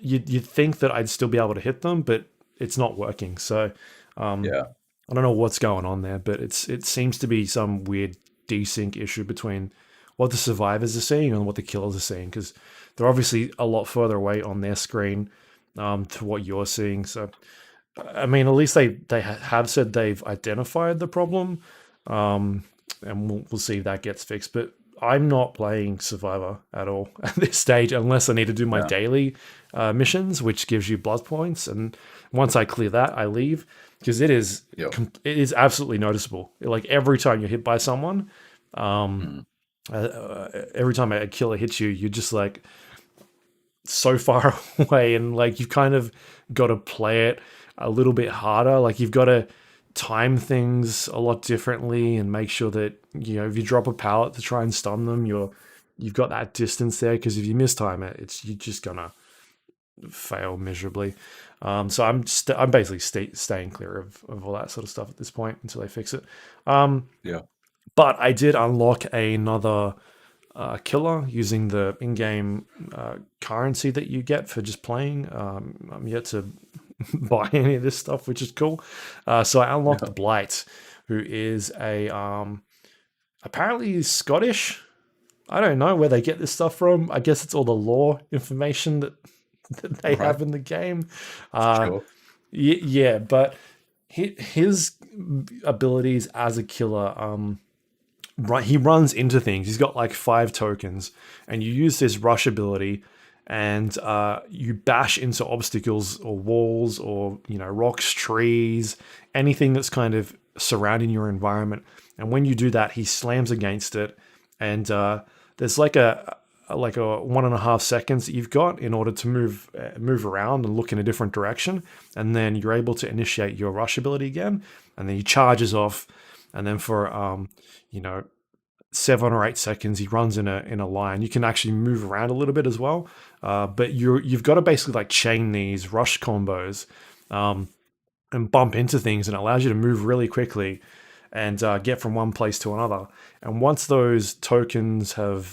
[SPEAKER 1] you'd think that I'd still be able to hit them, but it's not working. So I don't know what's going on there, but it seems to be some weird desync issue between what the survivors are seeing and what the killers are seeing, because they're obviously a lot further away on their screen to what you're seeing. So I mean, at least they have said they've identified the problem, and we'll see if that gets fixed. But I'm not playing Survivor at all at this stage, unless I need to do my daily missions, which gives you blood points. And once I clear that, I leave, because it is absolutely noticeable. Like every time you're hit by someone, every time a killer hits you, you're just like so far away, and like you've kind of got to play it a little bit harder. Like you've got to time things a lot differently and make sure that, you know, if you drop a pallet to try and stun them, you've got that distance there, because if you mistime it, you're just gonna fail miserably. So I'm basically staying clear of all that sort of stuff at this point until they fix it. But I did unlock another killer using the in-game currency that you get for just playing. I'm yet to buy any of this stuff, which is cool. So I unlocked Blight, who is apparently he's Scottish. I don't know where they get this stuff from. I guess it's all the lore information that they have in the game. Sure. Yeah, but his abilities as a killer, he runs into things. He's got like 5 tokens, and you use this rush ability, and you bash into obstacles or walls or, you know, rocks, trees, anything that's kind of surrounding your environment. And when you do that, he slams against it, and there's like a 1.5 seconds that you've got in order to move around and look in a different direction, and then you're able to initiate your rush ability again, and then he charges off, and then for 7 or 8 seconds he runs in a line. You can actually move around a little bit as well, but you've got to basically like chain these rush combos and bump into things, and it allows you to move really quickly and get from one place to another. And once those tokens have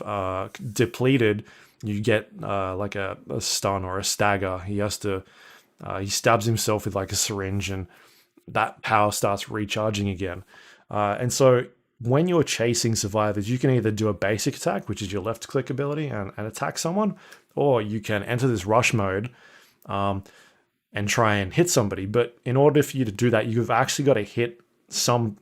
[SPEAKER 1] depleted, you get like a stun or a stagger. He stabs himself with like a syringe, and that power starts recharging again. And so when you're chasing survivors, you can either do a basic attack, which is your left click ability, and attack someone, or you can enter this rush mode and try and hit somebody. But in order for you to do that, you've actually got to hit something.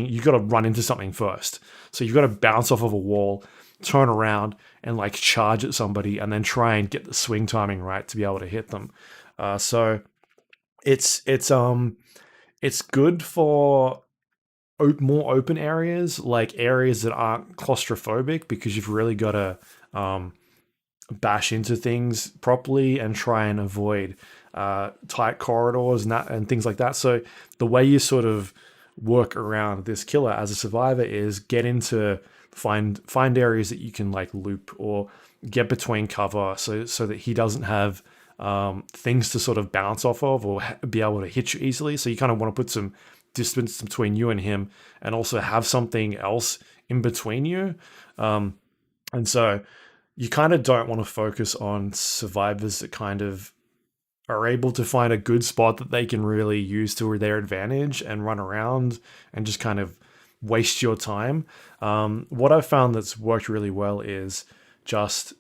[SPEAKER 1] You've got to run into something first. So you've got to bounce off of a wall, turn around, and like charge at somebody, and then try and get the swing timing right to be able to hit them. So it's good for more open areas, like areas that aren't claustrophobic, because you've really got to bash into things properly and try and avoid tight corridors and things like that. So the way you sort of work around this killer as a survivor is get into find areas that you can like loop or get between cover, so that he doesn't have things to sort of bounce off of or be able to hit you easily. So you kind of want to put some distance between you and him, and also have something else in between you. And so you kind of don't want to focus on survivors that kind of are able to find a good spot that they can really use to their advantage and run around and just kind of waste your time. What I've found that's worked really well is just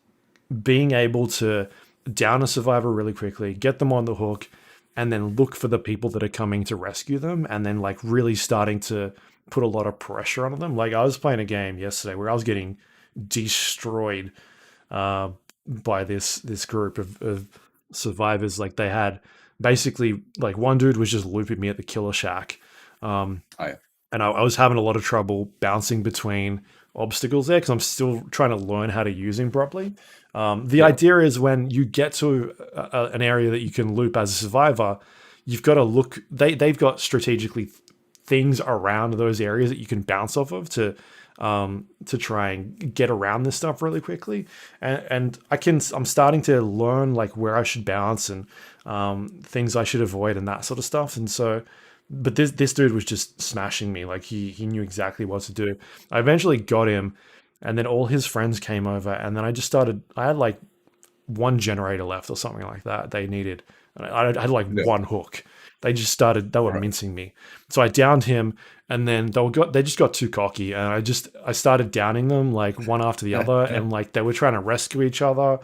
[SPEAKER 1] being able to down a survivor really quickly, get them on the hook, and then look for the people that are coming to rescue them, and then like really starting to put a lot of pressure on them. Like I was playing a game yesterday where I was getting destroyed by this group of survivors. Like they had basically like one dude was just looping me at the killer shack. And I was having a lot of trouble bouncing between obstacles there because I'm still trying to learn how to use him properly. The idea is when you get to an area that you can loop as a survivor, you've got to look. They've got strategically things around those areas that you can bounce off of to try and get around this stuff really quickly. And I'm starting to learn like where I should bounce and things I should avoid and that sort of stuff. And so, but this dude was just smashing me. Like he knew exactly what to do. I eventually got him, and then all his friends came over, and then I had like one generator left or something like that they needed. And I had like one hook. They were mincing me. So I downed him, and then they just got too cocky, and I started downing them like one after the other, and like they were trying to rescue each other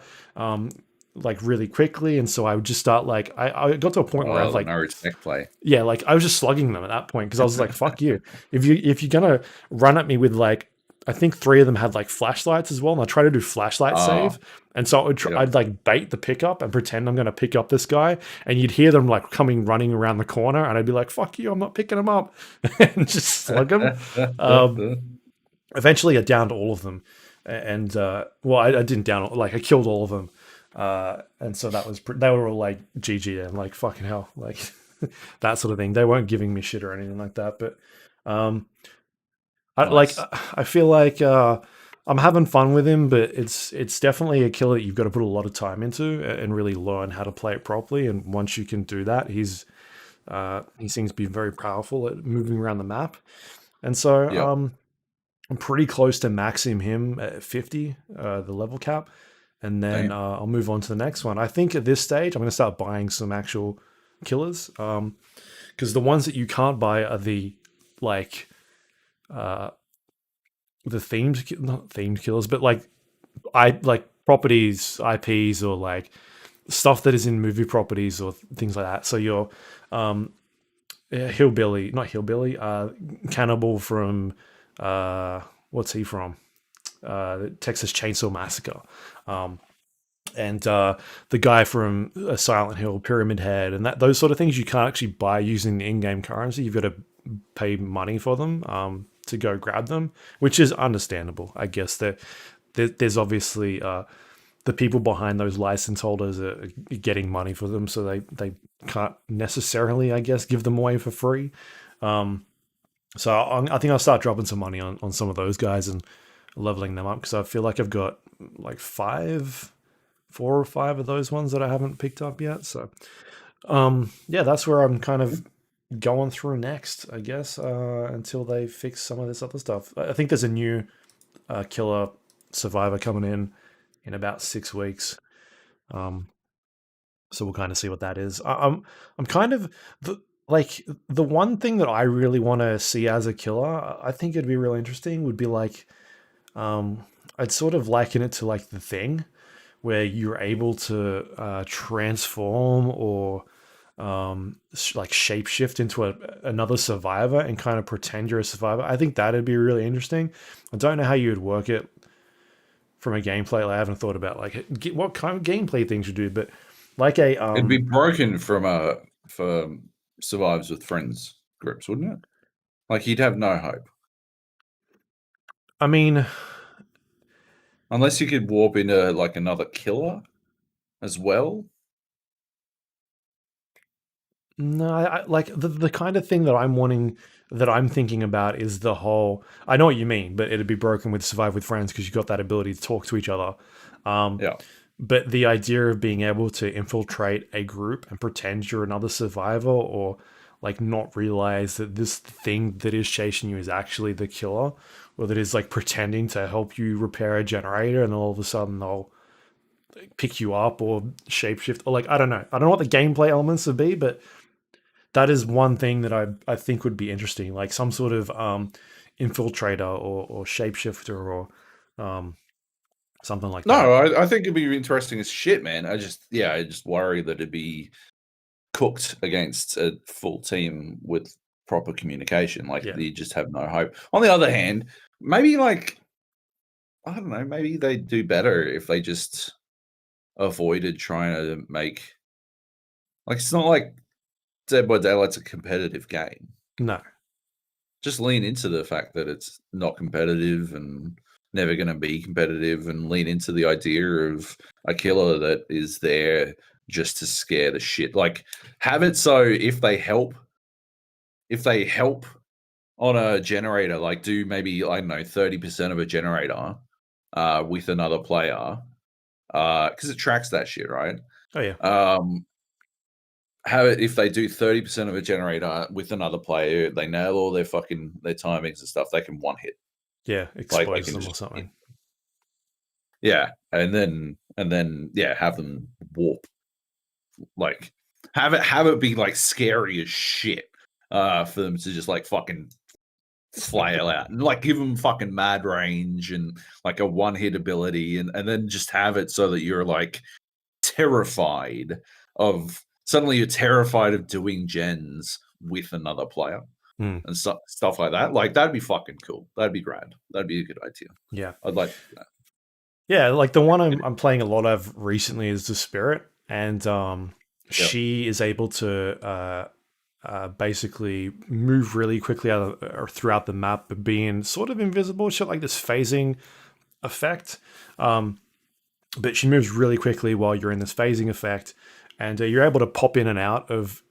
[SPEAKER 1] like really quickly. And so I would just start like I got to a point where I was like,
[SPEAKER 2] no respect play.
[SPEAKER 1] Yeah, like I was just slugging them at that point because I was like, fuck you. If you're gonna run at me with like, I think 3 of them had like flashlights as well, and I tried to do flashlight save, and so I'd like bait the pickup and pretend I'm going to pick up this guy, and you'd hear them like running around the corner, and I'd be like, "Fuck you, I'm not picking him up," and just slug them. Eventually, I downed all of them, and I didn't down like I killed all of them, and so that was they were all like GG and like fucking hell, like that sort of thing. They weren't giving me shit or anything like that, but. Nice. I feel like I'm having fun with him, but it's definitely a killer that you've got to put a lot of time into and really learn how to play it properly. And once you can do that, he seems to be very powerful at moving around the map. And so I'm pretty close to maxing him at 50, the level cap, and then I'll move on to the next one. I think at this stage I'm going to start buying some actual killers, because the ones that you can't buy are the like. The not themed killers, but like properties, IPs, or like stuff that is in movie properties or things like that. So you're not hillbilly, cannibal from what's he from? The Texas Chainsaw Massacre. And the guy from Silent Hill, Pyramid Head, and those sort of things you can't actually buy using the in-game currency. You've got to pay money for them to go grab them, which is understandable. I guess that there's obviously the people behind those license holders are getting money for them, so they can't necessarily, I guess, give them away for free. So I think I'll start dropping some money on some of those guys and leveling them up, because I feel like I've got like 4 or 5 of those ones that I haven't picked up yet. So that's where I'm kind of going through next, I guess, until they fix some of this other stuff. I think there's a new killer survivor coming in about 6 weeks. So we'll kind of see what that is. I'm kind of like the one thing that I really want to see as a killer, I think it'd be really interesting, would be like, I'd sort of liken it to like The Thing, where you're able to transform or like shapeshift into another survivor and kind of pretend you're a survivor. I think that'd be really interesting. I don't know how you would work it from a gameplay. Like, I haven't thought about like what kind of gameplay things you do, but like a
[SPEAKER 2] it'd be broken for survivors with friends groups, wouldn't it? Like he'd have no hope.
[SPEAKER 1] I mean,
[SPEAKER 2] unless you could warp into like another killer as well.
[SPEAKER 1] No, I like the kind of thing that I'm thinking about is the whole. I know what you mean, but it'd be broken with Survive with Friends because you got that ability to talk to each other.
[SPEAKER 2] Yeah.
[SPEAKER 1] But the idea of being able to infiltrate a group and pretend you're another survivor, or like not realize that this thing that is chasing you is actually the killer, or that is like pretending to help you repair a generator, and all of a sudden they'll pick you up or shapeshift, or like I don't know what the gameplay elements would be, but that is one thing that I think would be interesting, like some sort of infiltrator or shapeshifter or something like that.
[SPEAKER 2] No, I think it'd be interesting as shit, man. I just worry that it'd be cooked against a full team with proper communication. Like you just have no hope. On the other hand, maybe like I don't know, maybe they do better if they just avoided trying to make like it's not like Dead by Daylight's a competitive game.
[SPEAKER 1] No.
[SPEAKER 2] Just lean into the fact that it's not competitive and never going to be competitive, and lean into the idea of a killer that is there just to scare the shit. Like, have it so if they help on a generator, like do maybe, I don't know, 30% of a generator with another player, because it tracks that shit, right?
[SPEAKER 1] Oh, yeah.
[SPEAKER 2] Have it if they do 30% of a generator with another player, they nail all their timings and stuff, they can one hit.
[SPEAKER 1] Yeah, expose them or something.
[SPEAKER 2] Yeah, and then have them warp. Like have it be like scary as shit for them to just like fucking flail out and like give them fucking mad range and like a one hit ability, and then just have it so that you're like terrified of. Suddenly you're terrified of doing gens with another player and stuff like that. Like, that'd be fucking cool. That'd be grand. That'd be a good idea.
[SPEAKER 1] Yeah.
[SPEAKER 2] I'd like to do that.
[SPEAKER 1] Yeah, like the one I'm playing a lot of recently is The Spirit, and she is able to basically move really quickly throughout the map, but being sort of invisible. She's got like this phasing effect. But she moves really quickly while you're in this phasing effect, and you're able to pop in and out of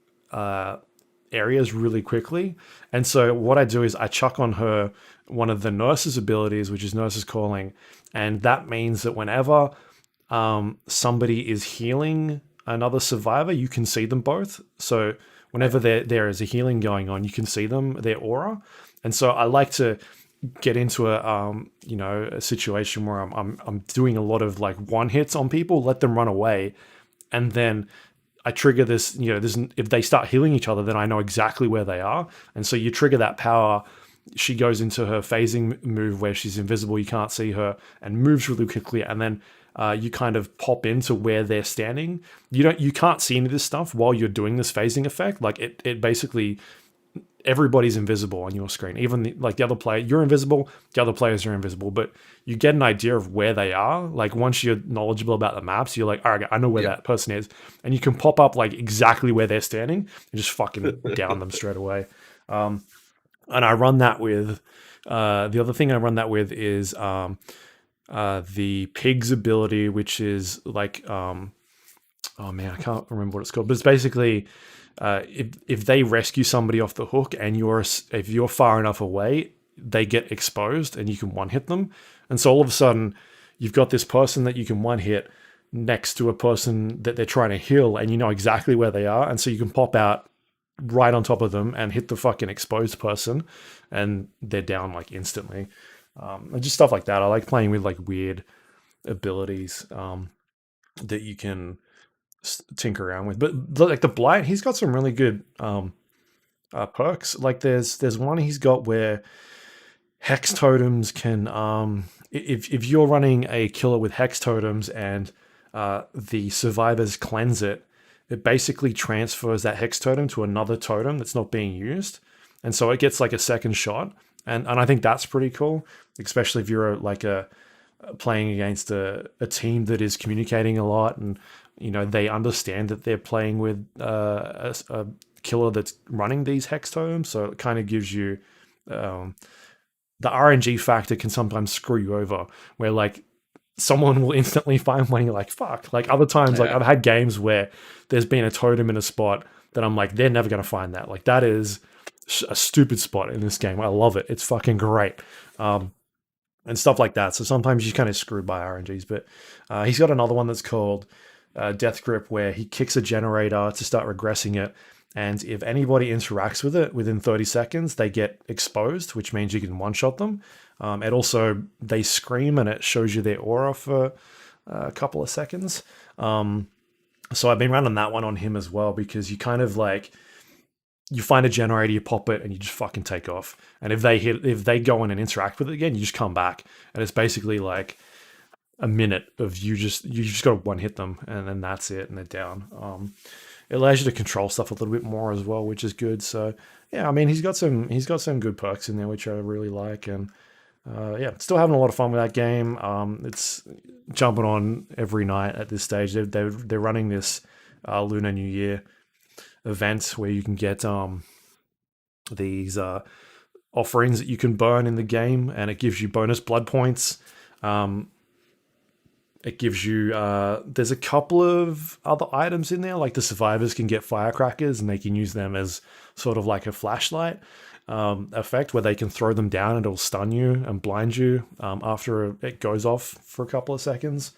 [SPEAKER 1] areas really quickly. And so what I do is I chuck on her one of the nurse's abilities, which is Nurse's Calling, and that means that whenever somebody is healing another survivor, you can see them both. So whenever there is a healing going on, you can see them, their aura. And so I like to get into a situation where I'm doing a lot of like one hits on people, let them run away, and then I trigger this, if they start healing each other, then I know exactly where they are. And so you trigger that power. She goes into her phasing move where she's invisible, you can't see her, and moves really quickly, and then you kind of pop into where they're standing. You can't see any of this stuff while you're doing this phasing effect. Like it basically, everybody's invisible on your screen. Even the other player, you're invisible, the other players are invisible, but you get an idea of where they are. Like once you're knowledgeable about the maps, you're like, all right, I know where that person is. And you can pop up like exactly where they're standing and just fucking down them straight away. And I run that with, the other thing I run that with is the pig's ability, which is like, oh man, I can't remember what it's called, but it's basically, if they rescue somebody off the hook and if you're far enough away, they get exposed and you can one hit them. And so all of a sudden you've got this person that you can one hit next to a person that they're trying to heal, and you know exactly where they are. And so you can pop out right on top of them and hit the fucking exposed person, and they're down like instantly. And just stuff like that. I like playing with like weird abilities that you can tinker around with. But like the Blight, he's got some really good perks. Like there's one he's got where hex totems can if you're running a killer with hex totems and the survivors cleanse it, it basically transfers that hex totem to another totem that's not being used, and so it gets like a second shot. And I think that's pretty cool, especially if you're playing against a team that is communicating a lot, and they understand that they're playing with a killer that's running these hex totems. So it kind of gives you the RNG factor can sometimes screw you over, where like someone will instantly find one. You're like, fuck. Like other times, like I've had games where there's been a totem in a spot that I'm like, they're never going to find that. Like that is a stupid spot in this game. I love it. It's fucking great. And stuff like that. So sometimes you're kind of screwed by RNGs, but he's got another one that's called Death Grip, where he kicks a generator to start regressing it. And if anybody interacts with it within 30 seconds, they get exposed, which means you can one-shot them. And also, they scream and it shows you their aura for a couple of seconds. So I've been running that one on him as well, because you kind of like, you find a generator, you pop it, and you just fucking take off. And if they go in and interact with it again, you just come back. And it's basically like a minute of you just got to one hit them, and then that's it, and they're down. It allows you to control stuff a little bit more as well, which is good. So yeah, I mean, he's got some good perks in there, which I really like. And still having a lot of fun with that game. It's jumping on every night at this stage. They're running this Lunar New Year event where you can get these offerings that you can burn in the game, and it gives you bonus blood points. It gives you there's a couple of other items in there, like the survivors can get firecrackers and they can use them as sort of like a flashlight effect, where they can throw them down and it'll stun you and blind you after it goes off for a couple of seconds.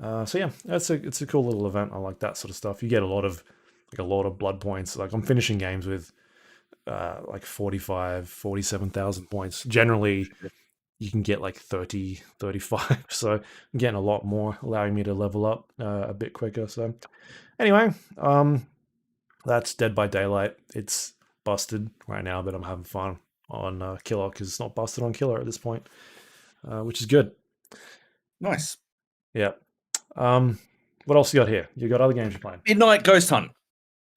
[SPEAKER 1] So yeah, it's a cool little event. I like that sort of stuff. You get a lot of blood points. Like I'm finishing games with like 47,000 points. Generally, you can get like 30, 35. So I'm getting a lot more, allowing me to level up a bit quicker. So anyway, that's Dead by Daylight. It's busted right now, but I'm having fun on Killer, because it's not busted on Killer at this point, which is good.
[SPEAKER 2] Nice.
[SPEAKER 1] Yeah. What else you got here? You got other games you're playing?
[SPEAKER 2] Midnight Ghost Hunt.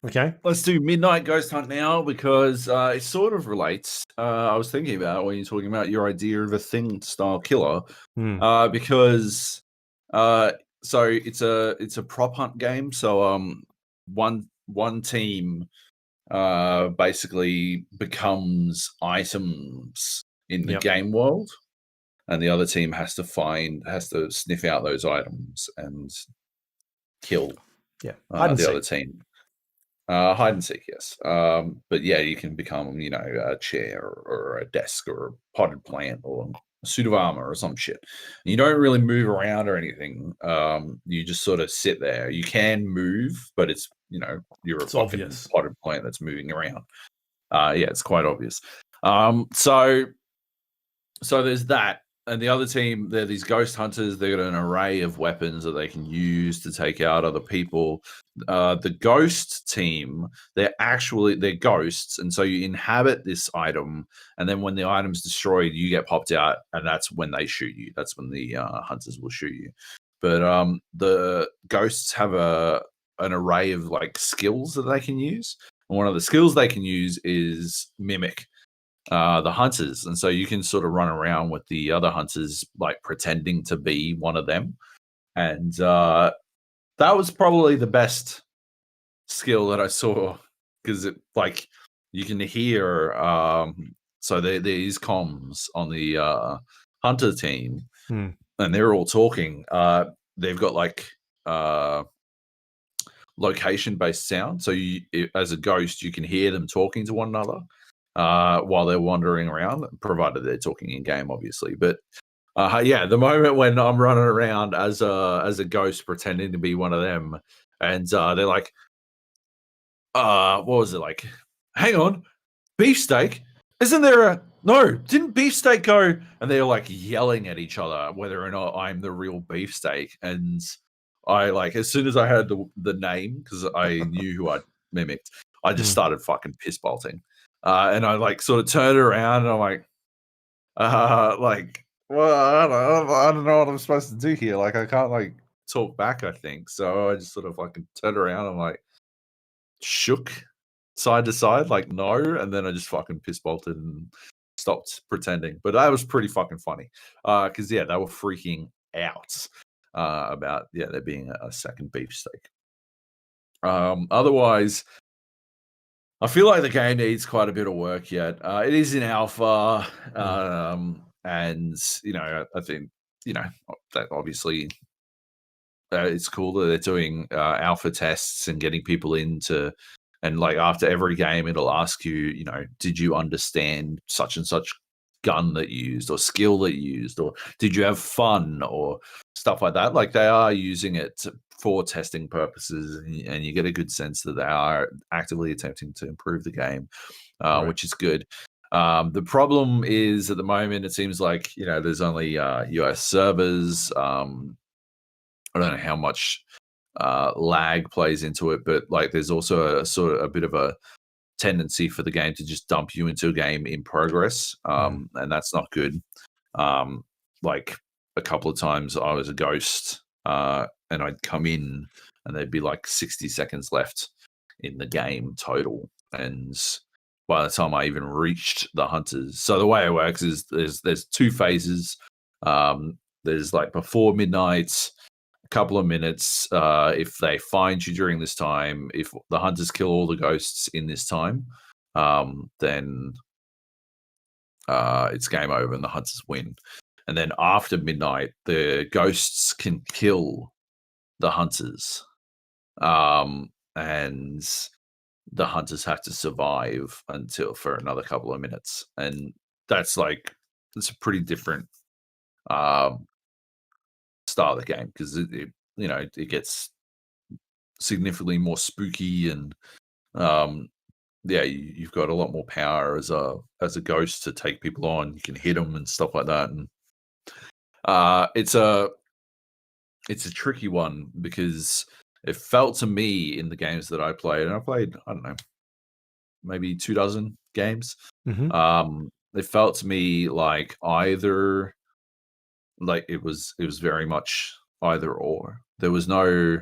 [SPEAKER 1] Okay.
[SPEAKER 2] Let's do Midnight Ghost Hunt now, because it sort of relates. I was thinking about when you're talking about your idea of a thing style killer, because so it's a prop hunt game. So one team basically becomes items in the game world, and the other team has to sniff out those items and kill the other team. Hide and seek, yes. But yeah, you can become, a chair or a desk or a potted plant or a suit of armor or some shit. You don't really move around or anything. You just sort of sit there. You can move, but it's you're a fucking obvious potted plant that's moving around. It's quite obvious. So there's that. And the other team, they're these ghost hunters. They've got an array of weapons that they can use to take out other people. The ghost team, they're ghosts. And so you inhabit this item. And then when the item's destroyed, you get popped out. And that's when they shoot you. That's when the hunters will shoot you. But the ghosts have an array of like skills that they can use. And one of the skills they can use is mimic the hunters, and so you can sort of run around with the other hunters like pretending to be one of them. And that was probably the best skill that I saw, because it like you can hear so there's comms on the hunter team, and they're all talking. They've got like location based sound, so you as a ghost you can hear them talking to one another while they're wandering around, provided they're talking in game, obviously. But the moment when I'm running around as a ghost pretending to be one of them, and they're like, what was it like? Hang on, beefsteak? Isn't there didn't beefsteak go? And they're like yelling at each other whether or not I'm the real beefsteak. And I like, as soon as I heard the name, because I knew who I mimicked, I just started fucking piss bolting. And I like sort of turned around and I'm like, well, I don't know what I'm supposed to do here. Like, I can't like talk back, I think. So I just sort of like turned around and like shook side to side, like no, and then I just fucking piss bolted and stopped pretending. But that was pretty fucking funny. Because they were freaking out about there being a second beefsteak. Otherwise, I feel like the game needs quite a bit of work yet. It is in alpha, and I think that obviously it's cool that they're doing alpha tests and getting people into, and like after every game, it'll ask you, did you understand such and such gun that you used or skill that you used, or did you have fun or stuff like that. Like they are using it for testing purposes, and you get a good sense that they are actively attempting to improve the game, which is good. The problem is at the moment, it seems like, there's only US servers. I don't know how much lag plays into it, but like there's also a bit of a tendency for the game to just dump you into a game in progress, and that's not good. Like a couple of times I was a ghost, and I'd come in and there'd be like 60 seconds left in the game total, and by the time I even reached the hunters, so the way it works is there's two phases. There's like before midnight, a couple of minutes. If they find you during this time, if the hunters kill all the ghosts in this time, then it's game over and the hunters win. And then after midnight, the ghosts can kill the hunters, and the hunters have to survive for another couple of minutes. And that's it's a pretty different start of the game, because it gets significantly more spooky, and you've got a lot more power as a ghost to take people on. You can hit them and stuff like that, and it's a tricky one, because it felt to me in the games that I played, and I played, I don't know, maybe 24 games. It felt to me like either, like it was very much either or. There was no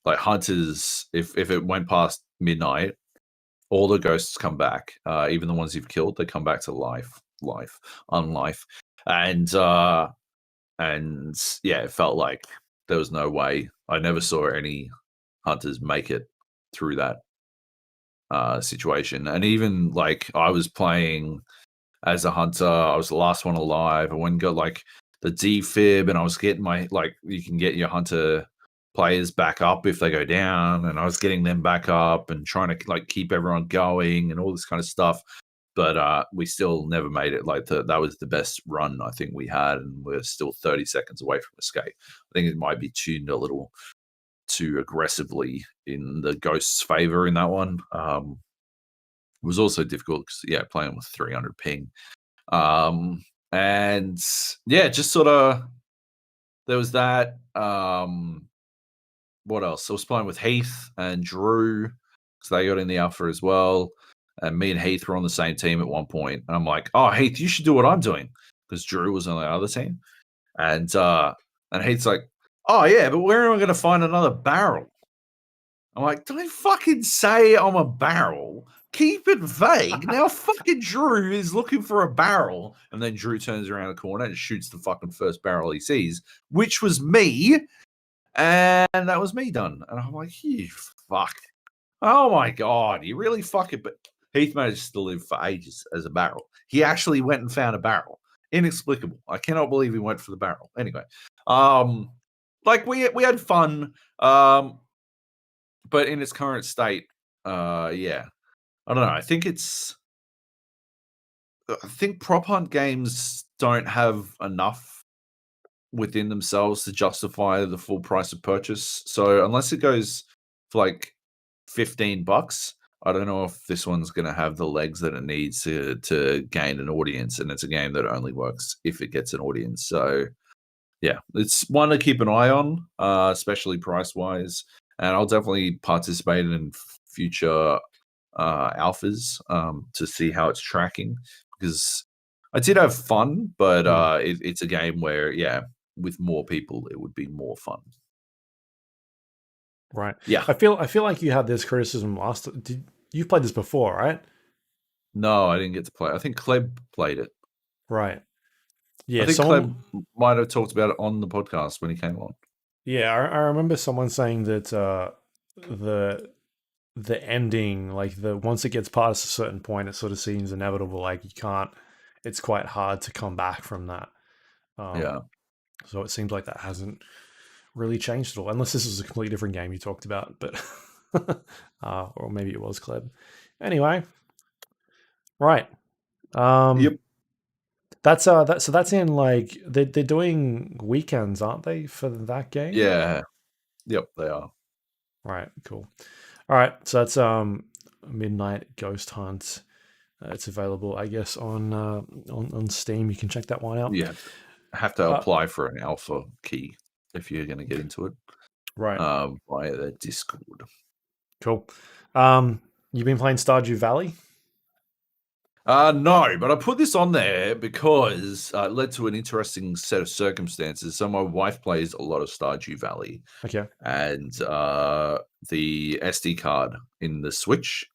[SPEAKER 2] like hunters. If it went past midnight, all the ghosts come back, even the ones you've killed. They come back to life, unlife, and it felt like there was no way. I never saw any hunters make it through that situation. And even like I was playing as a hunter, I was the last one alive. I went and got like the defib, and I was getting my, like, you can get your hunter players back up if they go down, and I was getting them back up and trying to like keep everyone going and all this kind of stuff. But we still never made it. Like that was the best run I think we had, and we're still 30 seconds away from escape. I think it might be tuned a little too aggressively in the ghost's favor in that one. It was also difficult because playing with 300 ping, and just sort of there was that. What else? I was playing with Heath and Drew because they got in the alpha as well. And me and Heath were on the same team at one point. And I'm like, oh, Heath, you should do what I'm doing, because Drew was on the other team. And Heath's like, oh, yeah, but where am I going to find another barrel? I'm like, don't fucking say I'm a barrel. Keep it vague. Now fucking Drew is looking for a barrel. And then Drew turns around the corner and shoots the fucking first barrel he sees, which was me. And that was me done. And I'm like, you fuck. Oh, my God. You really fucking... But Heath managed to live for ages as a barrel. He actually went and found a barrel. Inexplicable. I cannot believe he went for the barrel. Anyway, like we had fun, but in its current state, I don't know. I think prop hunt games don't have enough within themselves to justify the full price of purchase. So unless it goes for like $15, I don't know if this one's going to have the legs that it needs to gain an audience. And it's a game that only works if it gets an audience. So yeah, it's one to keep an eye on, especially price wise. And I'll definitely participate in future alphas to see how it's tracking, because I did have fun, but it's a game where, with more people, it would be more fun.
[SPEAKER 1] Right.
[SPEAKER 2] Yeah.
[SPEAKER 1] I feel like you had this criticism last. You played this before, right?
[SPEAKER 2] No, I didn't get to play it. I think Kleb played it.
[SPEAKER 1] Right. Yeah.
[SPEAKER 2] I think Kleb might have talked about it on the podcast when he came on.
[SPEAKER 1] Yeah, I remember someone saying that the ending, like once it gets past a certain point, it sort of seems inevitable. Like you can't. It's quite hard to come back from that. So it seems like that hasn't really changed at all, unless this is a completely different game you talked about. But or maybe it was Kleb. Anyway, right.
[SPEAKER 2] Yep.
[SPEAKER 1] That's so that's in like they're doing weekends, aren't they, for that game?
[SPEAKER 2] Yeah. Yep, they are.
[SPEAKER 1] Right, cool. All right, so that's Midnight Ghost Hunt. It's available, I guess, on Steam. You can check that one out.
[SPEAKER 2] Yeah, have to apply for an alpha key if you're going to get into it.
[SPEAKER 1] Right.
[SPEAKER 2] Via the Discord.
[SPEAKER 1] Cool. You've been playing Stardew Valley?
[SPEAKER 2] No, but I put this on there because it led to an interesting set of circumstances. So my wife plays a lot of Stardew Valley.
[SPEAKER 1] Okay.
[SPEAKER 2] And the SD card in the Switch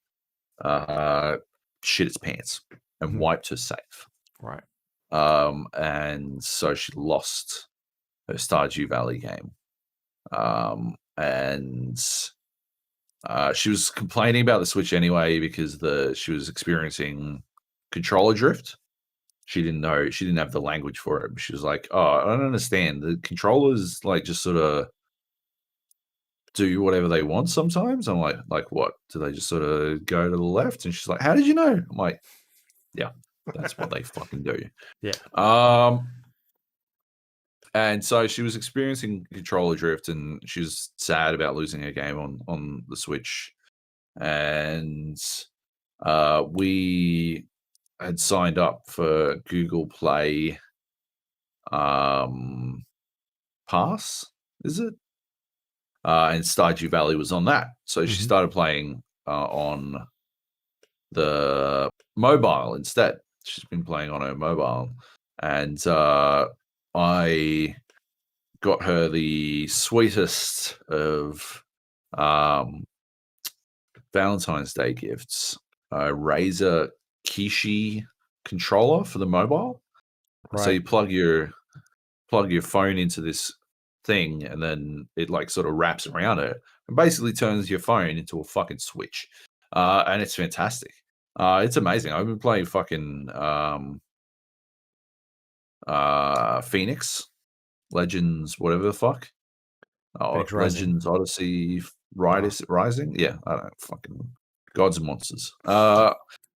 [SPEAKER 2] shit its pants and wiped her save.
[SPEAKER 1] Right.
[SPEAKER 2] And so she lost her Stardew Valley game. And she was complaining about the Switch anyway because she was experiencing controller drift. She didn't have the language for it. She was like, "Oh, I don't understand. The controllers like just sort of do whatever they want sometimes." I'm like what? Do they just sort of go to the left? And she's like, "How did you know?" I'm like, "Yeah, that's what they fucking do."
[SPEAKER 1] Yeah.
[SPEAKER 2] And so she was experiencing controller drift, and she was sad about losing her game on the Switch. And we had signed up for Google Play Pass, is it? And Stardew Valley was on that. So she started playing on the mobile instead. She's been playing on her mobile. And I got her the sweetest of Valentine's Day gifts. A Razer Kishi controller for the mobile. Right. So you plug your phone into this thing, and then it like sort of wraps around it and basically turns your phone into a fucking Switch. And it's fantastic. It's amazing. I've been playing fucking Phoenix Legends, whatever the fuck. Legends Odyssey Rising. Yeah, I don't know, fucking gods and monsters.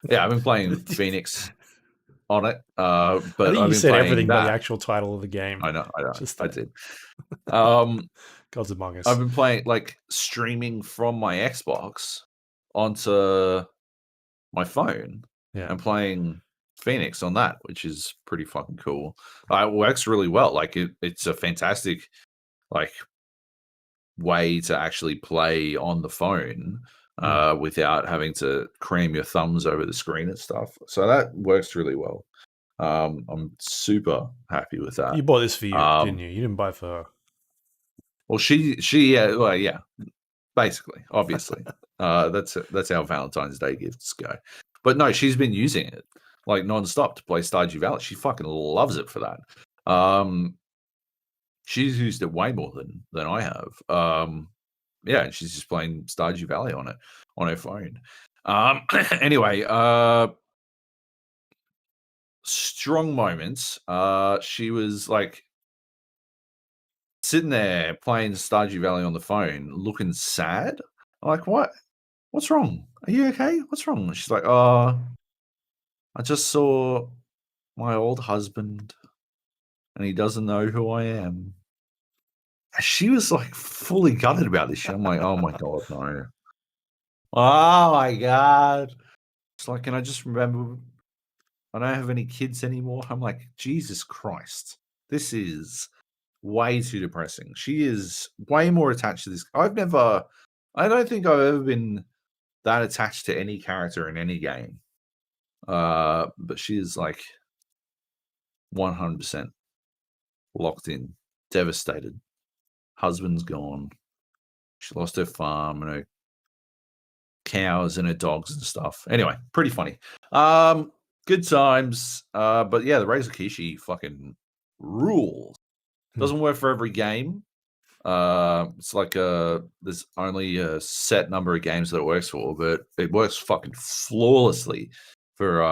[SPEAKER 2] Yeah, I've been playing Phoenix on it. But
[SPEAKER 1] I think you said everything by the actual title of the game.
[SPEAKER 2] I know. I did.
[SPEAKER 1] Gods Among Us.
[SPEAKER 2] I've been playing, like, streaming from my Xbox onto my phone and playing Phoenix on that, which is pretty fucking cool. It works really well. Like it's a fantastic like way to actually play on the phone without having to cram your thumbs over the screen and stuff. So that works really well. I'm super happy with that.
[SPEAKER 1] You bought this for you, didn't you? You didn't buy it for her.
[SPEAKER 2] Well, she yeah, basically, obviously. That's how Valentine's Day gifts go. But no, she's been using it like nonstop to play Stardew Valley. She fucking loves it for that. She's used it way more than I have. Yeah, and she's just playing Stardew Valley on her phone. Anyway, strong moments. She was like sitting there playing Stardew Valley on the phone, looking sad. I'm like, what? What's wrong? Are you okay? What's wrong? She's like, oh, I just saw my old husband and he doesn't know who I am. She was like fully gutted about this shit. I'm like, oh my God, no. Oh my God. It's like, can I just remember I don't have any kids anymore? I'm like, Jesus Christ. This is way too depressing. She is way more attached to this. I don't think I've ever been that attached to any character in any game. But she's like 100% locked in, devastated. Husband's gone. She lost her farm and her cows and her dogs and stuff. Anyway, pretty funny. Good times. But yeah, the Razor Kishi fucking rules. Doesn't work for every game. It's like there's only a set number of games that it works for, but it works fucking flawlessly for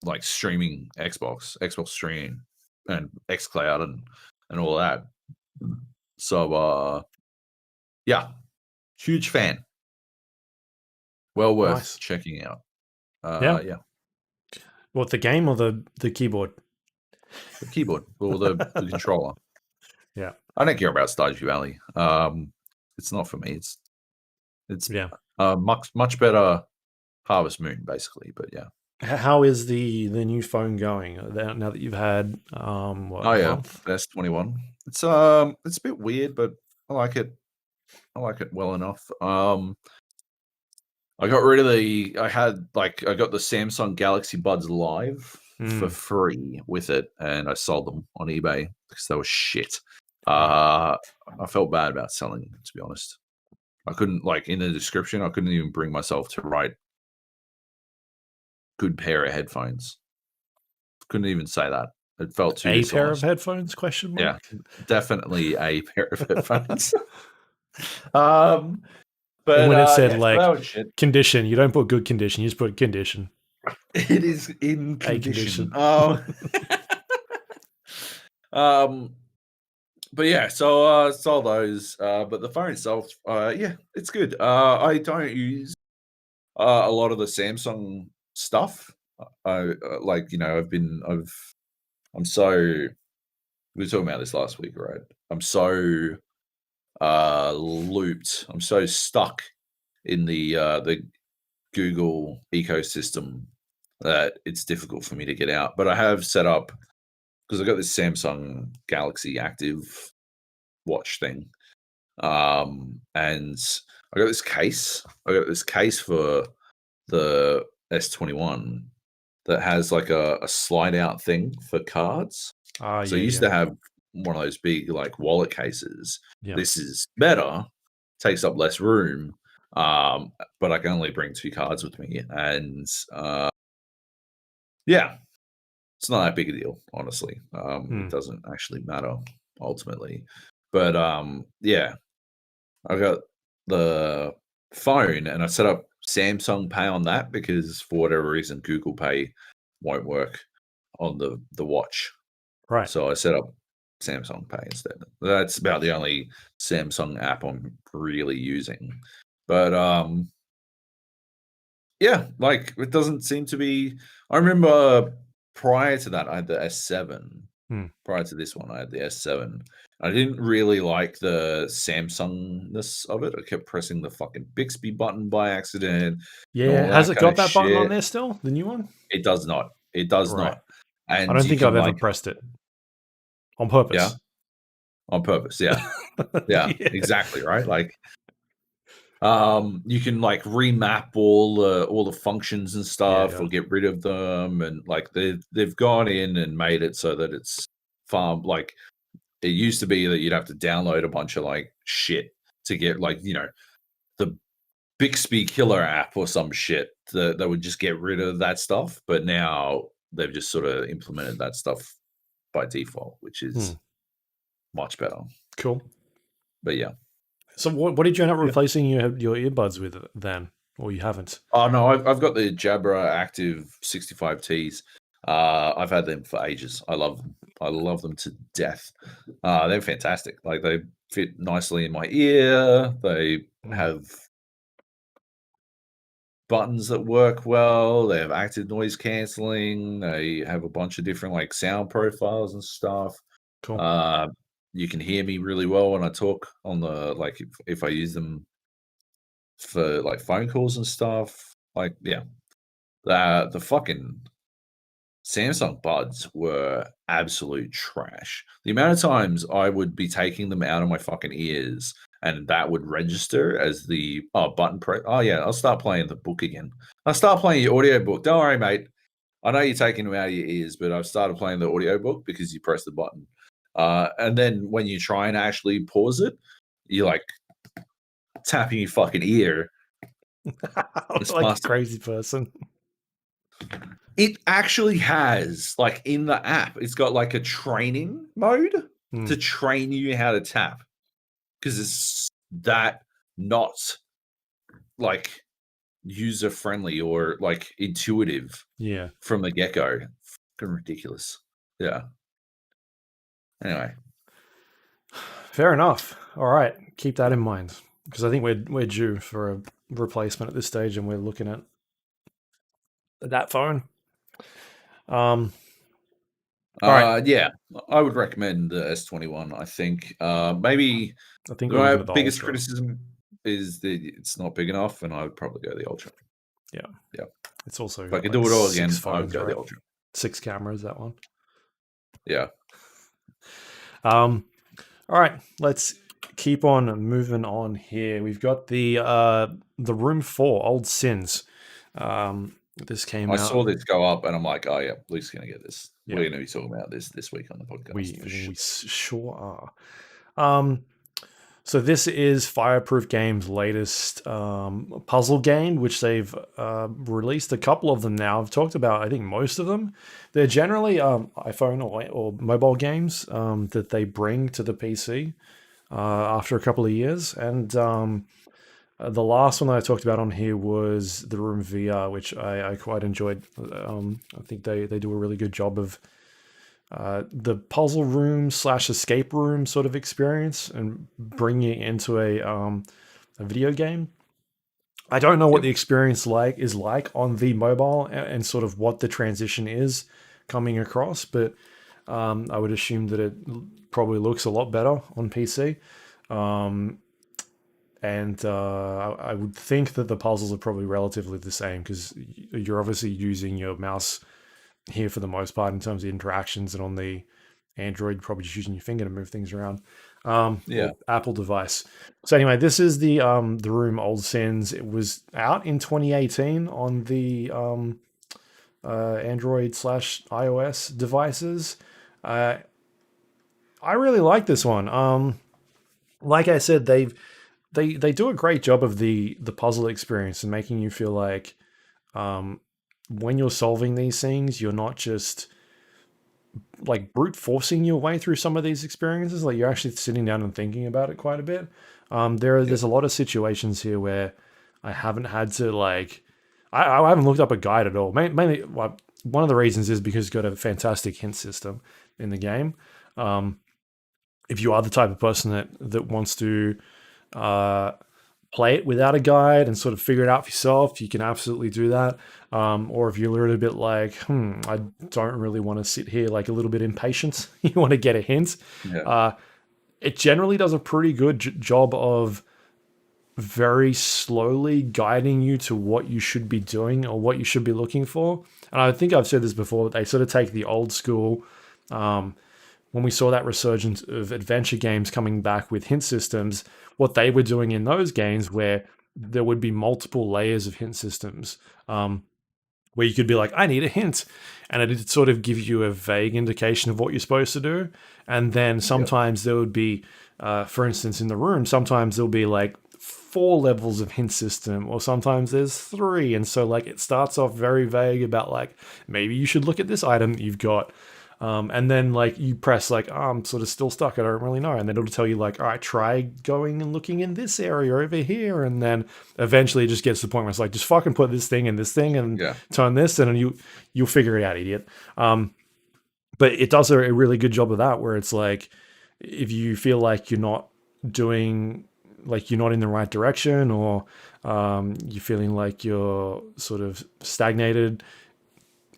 [SPEAKER 2] like streaming Xbox streaming and xCloud and all that. So yeah, huge fan. Well worth checking out. Yeah.
[SPEAKER 1] What, the game or the keyboard?
[SPEAKER 2] The keyboard or the controller.
[SPEAKER 1] Yeah.
[SPEAKER 2] I don't care about Stardew Valley. It's not for me. It's much better Harvest Moon, basically. But yeah.
[SPEAKER 1] How is the new phone going now that you've had month?
[SPEAKER 2] S21. It's a bit weird, but I like it. I like it well enough. I got rid of I got the Samsung Galaxy Buds Live for free with it, and I sold them on eBay because they were shit. I felt bad about selling them, to be honest. I couldn't, in the description, I couldn't even bring myself to write good pair of headphones. Couldn't even say that. It felt too dishonest.
[SPEAKER 1] Pair of headphones? Question mark?
[SPEAKER 2] Yeah, definitely a pair of headphones. But
[SPEAKER 1] and when it said condition, you don't put good condition, you just put condition.
[SPEAKER 2] It is in condition. But yeah, so sold those. But the phone itself, it's good. I don't use a lot of the Samsung stuff. I'm so. We were talking about this last week, right? I'm so looped. I'm so stuck in the Google ecosystem that it's difficult for me to get out. But I have set up, because I got this Samsung Galaxy Active watch thing, and I got this case. I got this case for the S21 that has like a slide out thing for cards. So I used to have one of those big wallet cases. Yeah. This is better, takes up less room, but I can only bring 2 cards with me, and it's not that big a deal, honestly. It doesn't actually matter ultimately, but I got the phone and I set up Samsung Pay on that because for whatever reason Google Pay won't work on the watch.
[SPEAKER 1] Right.
[SPEAKER 2] So I set up Samsung Pay instead. That's about the only Samsung app I'm really using. But it doesn't seem to be. I remember prior to that I had the S7. Prior to this one I had the S7. I didn't really like the Samsungness of it. I kept pressing the fucking Bixby button by accident.
[SPEAKER 1] Yeah, has it got that button on there still? The new one?
[SPEAKER 2] It does not. It does not. And
[SPEAKER 1] I don't think I've ever pressed it on purpose.
[SPEAKER 2] Yeah, on purpose. Yeah, yeah, exactly. Right. You can remap all the functions and stuff, or get rid of them, and they've gone in and made it so that it's far it used to be that you'd have to download a bunch of shit to get the Bixby killer app or some shit that would just get rid of that stuff. But now they've just sort of implemented that stuff by default, which is much better.
[SPEAKER 1] Cool.
[SPEAKER 2] But yeah.
[SPEAKER 1] So what did you end up replacing your earbuds with then, or you haven't?
[SPEAKER 2] Oh no, I've got the Jabra Active 65Ts. I've had them for ages. I love them. I love them to death. They're fantastic. They fit nicely in my ear. They have buttons that work well. They have active noise canceling. They have a bunch of different sound profiles and stuff.
[SPEAKER 1] Cool.
[SPEAKER 2] You can hear me really well when I talk on the if I use them for phone calls and stuff. The fucking Samsung Buds were absolute trash. The amount of times I would be taking them out of my fucking ears and that would register as the button press. Oh yeah, I'll start playing the book again. I'll start playing your audio book. Don't worry, mate. I know you're taking them out of your ears, but I've started playing the audio book because you press the button. And then when you try and actually pause it, you're like tapping your fucking ear.
[SPEAKER 1] Like a crazy person.
[SPEAKER 2] It actually has, like, in the app, it's got like a training mode to train you how to tap, because it's that not like user friendly or like intuitive.
[SPEAKER 1] Yeah,
[SPEAKER 2] from the get go. Fucking ridiculous. Yeah. Anyway,
[SPEAKER 1] fair enough. All right, keep that in mind, because I think we're due for a replacement at this stage, and we're looking at that phone. All right.
[SPEAKER 2] Yeah, I would recommend the S21. I think maybe my biggest criticism is that it's not big enough, and I would probably go the Ultra.
[SPEAKER 1] Yeah. It's also
[SPEAKER 2] if I could do it all again, I would go the Ultra.
[SPEAKER 1] 6 cameras, that one.
[SPEAKER 2] Yeah.
[SPEAKER 1] All right, let's keep on moving on here. We've got the Room 4 Old Sins. This came out.
[SPEAKER 2] I saw this go up, and I'm like, oh yeah, Luke's gonna get this. Yeah. We're gonna be talking about this week on the podcast.
[SPEAKER 1] We sure are. So this is Fireproof Games' latest puzzle game, which they've released a couple of them now. I've talked about, I think, most of them. They're generally iPhone or mobile games that they bring to the PC after a couple of years. And the last one that I talked about on here was The Room VR, which I quite enjoyed. I think they do a really good job of the puzzle room / escape room sort of experience and bringing it into a video game. I don't know what the experience is like on the mobile and sort of what the transition is coming across, but I would assume that it probably looks a lot better on PC. And I would think that the puzzles are probably relatively the same, because you're obviously using your mouse here for the most part in terms of interactions, and on the Android, probably just using your finger to move things around. Apple device. So anyway, this is the Room Old Sins. It was out in 2018 on the Android / iOS devices. I really like this one. Like I said, they do a great job of the puzzle experience and making you feel like when you're solving these things, you're not just like brute forcing your way through some of these experiences. Like, you're actually sitting down and thinking about it quite a bit. There's a lot of situations here where I haven't had to I haven't looked up a guide at all. Mainly, one of the reasons is because it's got a fantastic hint system in the game. If you are the type of person that wants to play it without a guide and sort of figure it out for yourself, you can absolutely do that. Or if you're a little bit like, I don't really want to sit here, like a little bit impatient, you want to get a hint. It generally does a pretty good job of very slowly guiding you to what you should be doing or what you should be looking for. And I think I've said this before, they sort of take the old school, when we saw that resurgence of adventure games coming back with hint systems, what they were doing in those games where there would be multiple layers of hint systems, where you could be like, I need a hint. And it'd sort of give you a vague indication of what you're supposed to do. And then sometimes there would be, for instance, in The Room, sometimes there'll be like 4 levels of hint system, or sometimes there's 3. And so like it starts off very vague about like, maybe you should look at this item that you've got. And then like you press like, I'm sort of still stuck, I don't really know. And then it'll tell you like, all right, try going and looking in this area over here. And then eventually it just gets to the point where it's like, just fucking put this thing in this thing and turn this, and you'll figure it out, idiot. But it does a really good job of that, where it's like, if you feel like you're not doing, like you're not in the right direction, or you're feeling like you're sort of stagnated,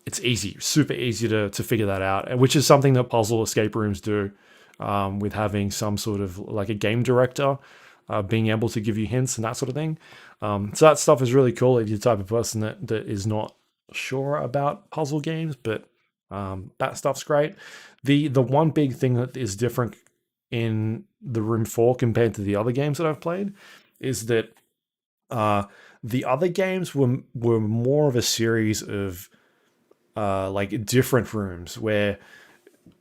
[SPEAKER 1] it's easy, super easy to figure that out, which is something that puzzle escape rooms do, with having some sort of like a game director being able to give you hints and that sort of thing. So that stuff is really cool if you're the type of person that is not sure about puzzle games, but that stuff's great. The one big thing that is different in the Room 4 compared to the other games that I've played is that the other games were more of a series of like different rooms where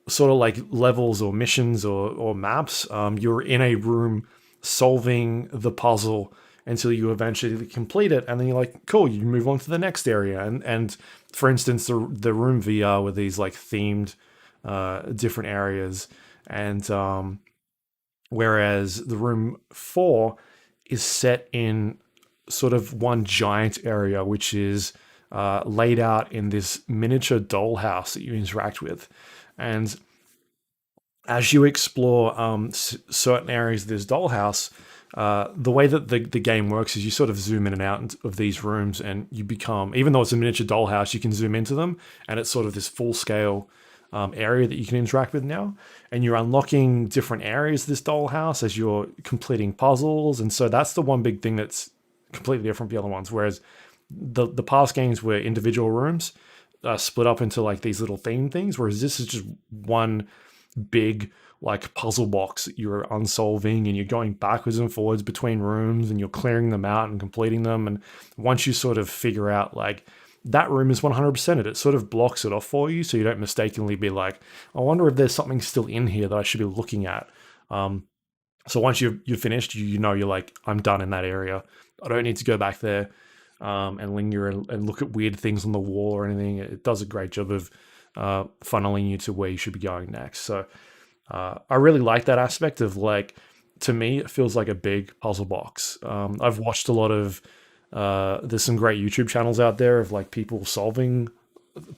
[SPEAKER 1] sort of like levels or missions or maps. You're in a room solving the puzzle until you eventually complete it, and then you're like, cool, you move on to the next area. And for instance, the Room VR with these like themed different areas, and whereas the Room 4 is set in sort of one giant area, which is laid out in this miniature dollhouse that you interact with. And as you explore certain areas of this dollhouse, the way that the game works is you sort of zoom in and out of these rooms, and you become, even though it's a miniature dollhouse, you can zoom into them, and it's sort of this full scale area that you can interact with now. And you're unlocking different areas of this dollhouse as you're completing puzzles. And so that's the one big thing that's completely different from the other ones. Whereas the past games were individual rooms split up into like these little theme things, whereas this is just one big like puzzle box that you're unsolving, and you're going backwards and forwards between rooms, and you're clearing them out and completing them. And once you sort of figure out like that room is 100% it sort of blocks it off for you, so you don't mistakenly be like, I wonder if there's something still in here that I should be looking at. So once you're finished, you're like, I'm done in that area. I don't need to go back there and linger and look at weird things on the wall or anything. It does a great job of funneling you to where you should be going next. So I really like that aspect of like, to me, it feels like a big puzzle box. I've watched a lot of, there's some great YouTube channels out there of like people solving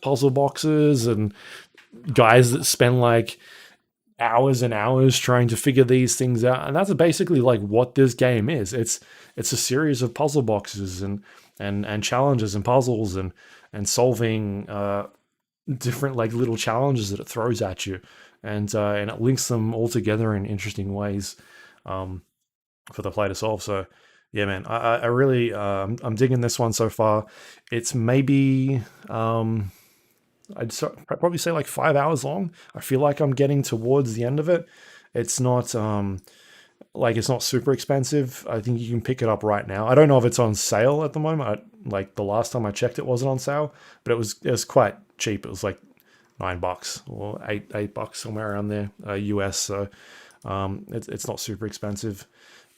[SPEAKER 1] puzzle boxes and guys that spend like hours and hours trying to figure these things out. And that's basically like what this game is. It's a series of puzzle boxes and challenges and puzzles and solving different like little challenges that it throws at you, and it links them all together in interesting ways for the player to solve. So yeah, man, I really I'm digging this one so far. It's maybe I'd probably say like 5 hours long. I feel like I'm getting towards the end of it. It's not like it's not super expensive. I think you can pick it up right now. I don't know if it's on sale at the moment. Like the last time I checked, it wasn't on sale, but it was quite cheap. It was like $9 or $8 somewhere around there, US. So it's not super expensive.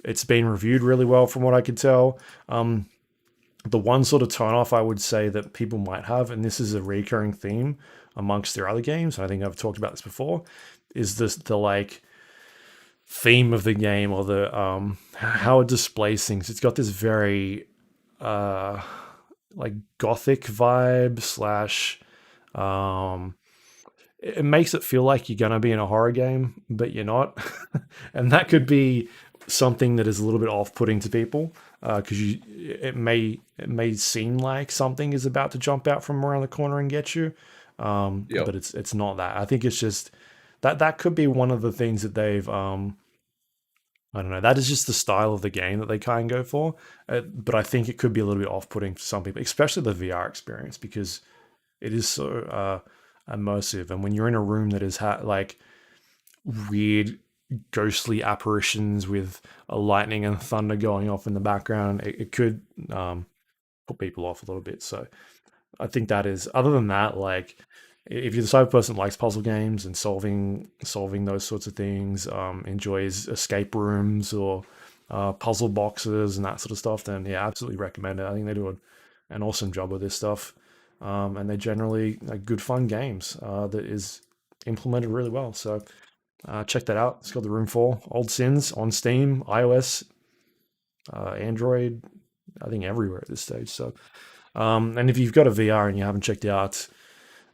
[SPEAKER 1] It's been reviewed really well from what I could tell. The one sort of turn off I would say that people might have, and this is a recurring theme amongst their other games, I think I've talked about this before, is the like theme of the game, or the how it displays things. It's got this very like gothic vibe slash it makes it feel like you're gonna be in a horror game, but you're not. And that could be something that is a little bit off-putting to people, because it may seem like something is about to jump out from around the corner and get you, but it's not that. I think it's just that could be one of the things that they've I don't know. That is just the style of the game that they kind of go for, but I think it could be a little bit off-putting for some people, especially the VR experience, because it is so immersive. And when you're in a room that is like weird ghostly apparitions with a lightning and thunder going off in the background, it could put people off a little bit. So I think that is, other than that, like if you're the type of person that likes puzzle games and solving those sorts of things, enjoys escape rooms or puzzle boxes and that sort of stuff, then yeah, absolutely recommend it. I think they do an awesome job with this stuff, and they're generally like good fun games that is implemented really well. So check that out. It's called The Room 4 Old Sins on Steam, iOS, Android, I think everywhere at this stage. So and if you've got a VR and you haven't checked out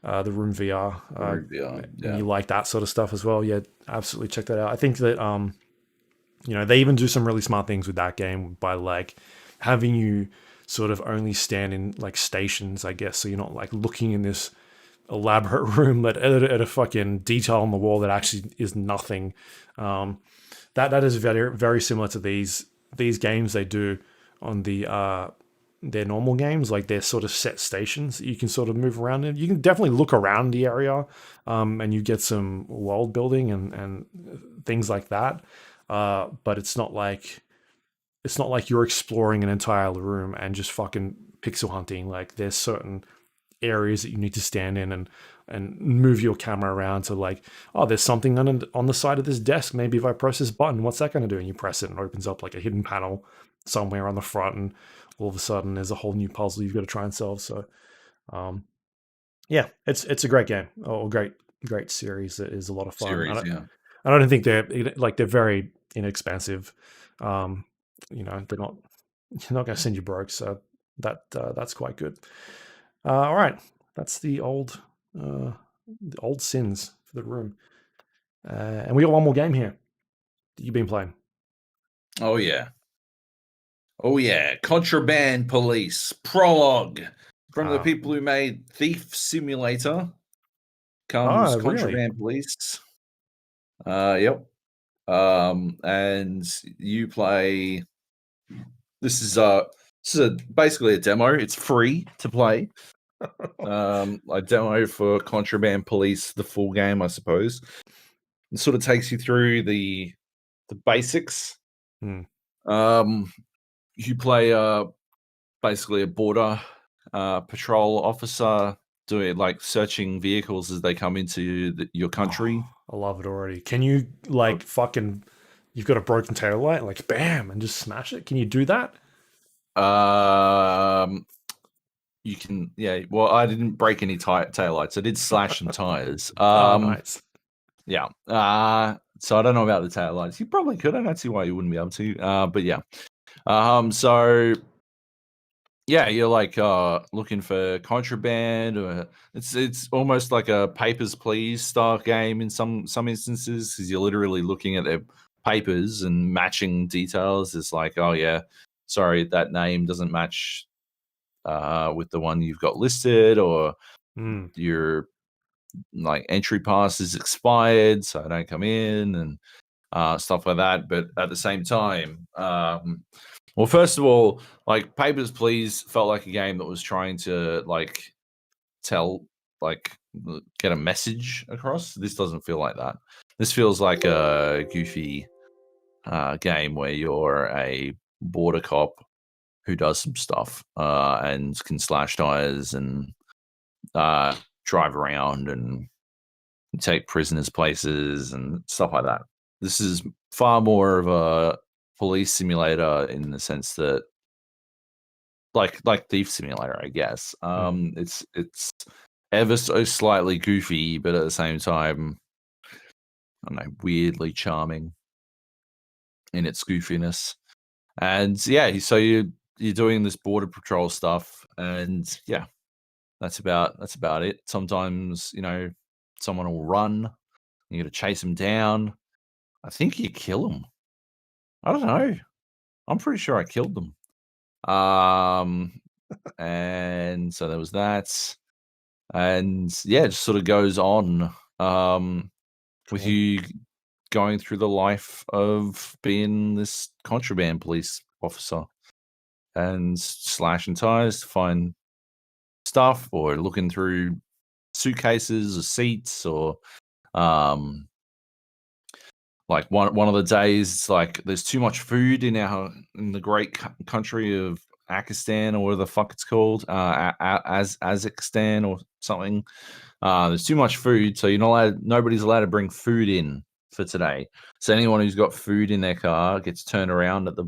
[SPEAKER 1] the Room VR, and you like that sort of stuff as well, yeah, absolutely check that out. I think that they even do some really smart things with that game by like having you sort of only stand in like stations, I guess, so you're not like looking in this elaborate room at a fucking detail on the wall that actually is nothing. That is very, very similar to these games they do on the their normal games, like their sort of set stations that you can sort of move around in. You can definitely look around the area, and you get some world building and things like that. But it's not like you're exploring an entire room and just fucking pixel hunting. Like there's certain areas that you need to stand in and move your camera around to, like, oh, there's something on the side of this desk. Maybe if I press this button, what's that going to do? And you press it and it opens up like a hidden panel somewhere on the front, and all of a sudden there's a whole new puzzle you've got to try and solve. So yeah, it's a great game, or great series. It is a lot of fun. I don't think they're very inexpensive. They're not you're not going to send you broke, so that's quite good. All right, that's the old sins for the room, and we got one more game here that you've been playing.
[SPEAKER 2] Oh yeah, Contraband Police Prologue from the people who made Thief Simulator. Comes Contraband Police. Yep. And you play. This is basically a demo. It's free to play. A demo for Contraband Police, the full game, I suppose. It sort of takes you through the basics. You play basically a border patrol officer doing like searching vehicles as they come into your country.
[SPEAKER 1] I love it already. Can you like fucking? You've got a broken tail light, like bam, and just smash it. Can you do that?
[SPEAKER 2] You can, yeah. Well, I didn't break any tail lights. I did slash some tires.
[SPEAKER 1] Nice.
[SPEAKER 2] Yeah. So I don't know about the tail lights. You probably could. I don't see why you wouldn't be able to. But yeah. So yeah, you're like looking for contraband, or it's almost like a Papers, Please style game in some instances, because you're literally looking at their papers and matching details. It's like, oh yeah, sorry, that name doesn't match with the one you've got listed, or your like entry pass is expired, so I don't come in, and stuff like that. But at the same time, well, first of all, like Papers, Please felt like a game that was trying to like get a message across. This doesn't feel like that. This feels like a goofy game where you're a border cop who does some stuff and can slash tires and drive around and take prisoners places and stuff like that. This is far more of a police simulator in the sense that like Thief Simulator, I guess. It's ever so slightly goofy, but at the same time, I don't know, weirdly charming in its goofiness. And yeah, so you're doing this border patrol stuff, and yeah, that's about it. Sometimes, someone will run, you got to chase them down. I think you kill them. I don't know. I'm pretty sure I killed them. And so there was that. And yeah, it just sort of goes on with you going through the life of being this contraband police officer and slashing tires to find stuff, or looking through suitcases or seats, or like one of the days, it's like there's too much food in the great country of Pakistan, or whatever the fuck it's called, Kazakhstan or something. There's too much food, so nobody's allowed to bring food in for today. So anyone who's got food in their car gets turned around at the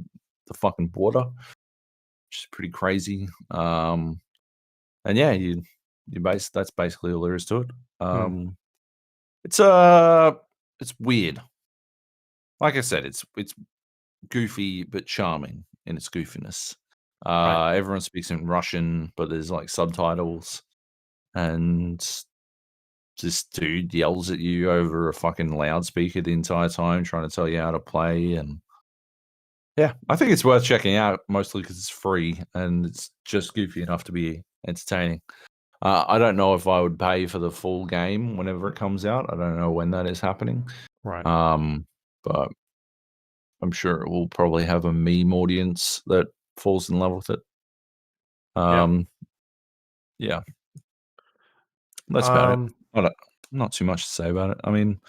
[SPEAKER 2] fucking border, which is pretty crazy. And yeah, that's basically all there is to it. It's weird. Like I said, it's goofy but charming in its goofiness. Right. Everyone speaks in Russian, but there's like subtitles, and this dude yells at you over a fucking loudspeaker the entire time, trying to tell you how to play. And yeah, I think it's worth checking out, mostly because it's free and it's just goofy enough to be entertaining. I don't know if I would pay for the full game whenever it comes out. I don't know when that is happening.
[SPEAKER 1] Right.
[SPEAKER 2] But I'm sure it will probably have a meme audience that falls in love with it. Yeah. That's about it. Not too much to say about it. I mean,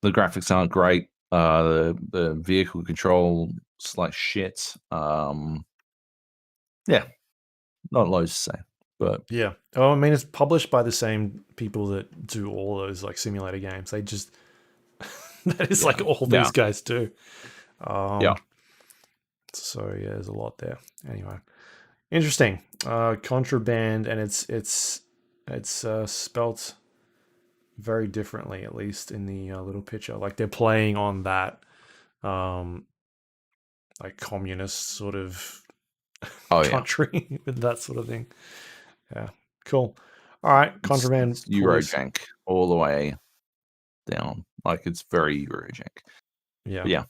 [SPEAKER 2] the graphics aren't great. The vehicle control is like shit. Yeah, not loads to say, but
[SPEAKER 1] yeah. Oh, I mean, it's published by the same people that do all those like simulator games. They just that is like all these guys do.
[SPEAKER 2] Yeah.
[SPEAKER 1] So yeah, there's a lot there. Anyway, interesting. Contraband, and it's spelt very differently, at least in the little picture. Like they're playing on that, like communist sort of country with that sort of thing. Yeah, cool. All right, Contraband
[SPEAKER 2] it's Eurojank all the way down. Like it's very Eurojank.
[SPEAKER 1] Yeah.
[SPEAKER 2] But yeah.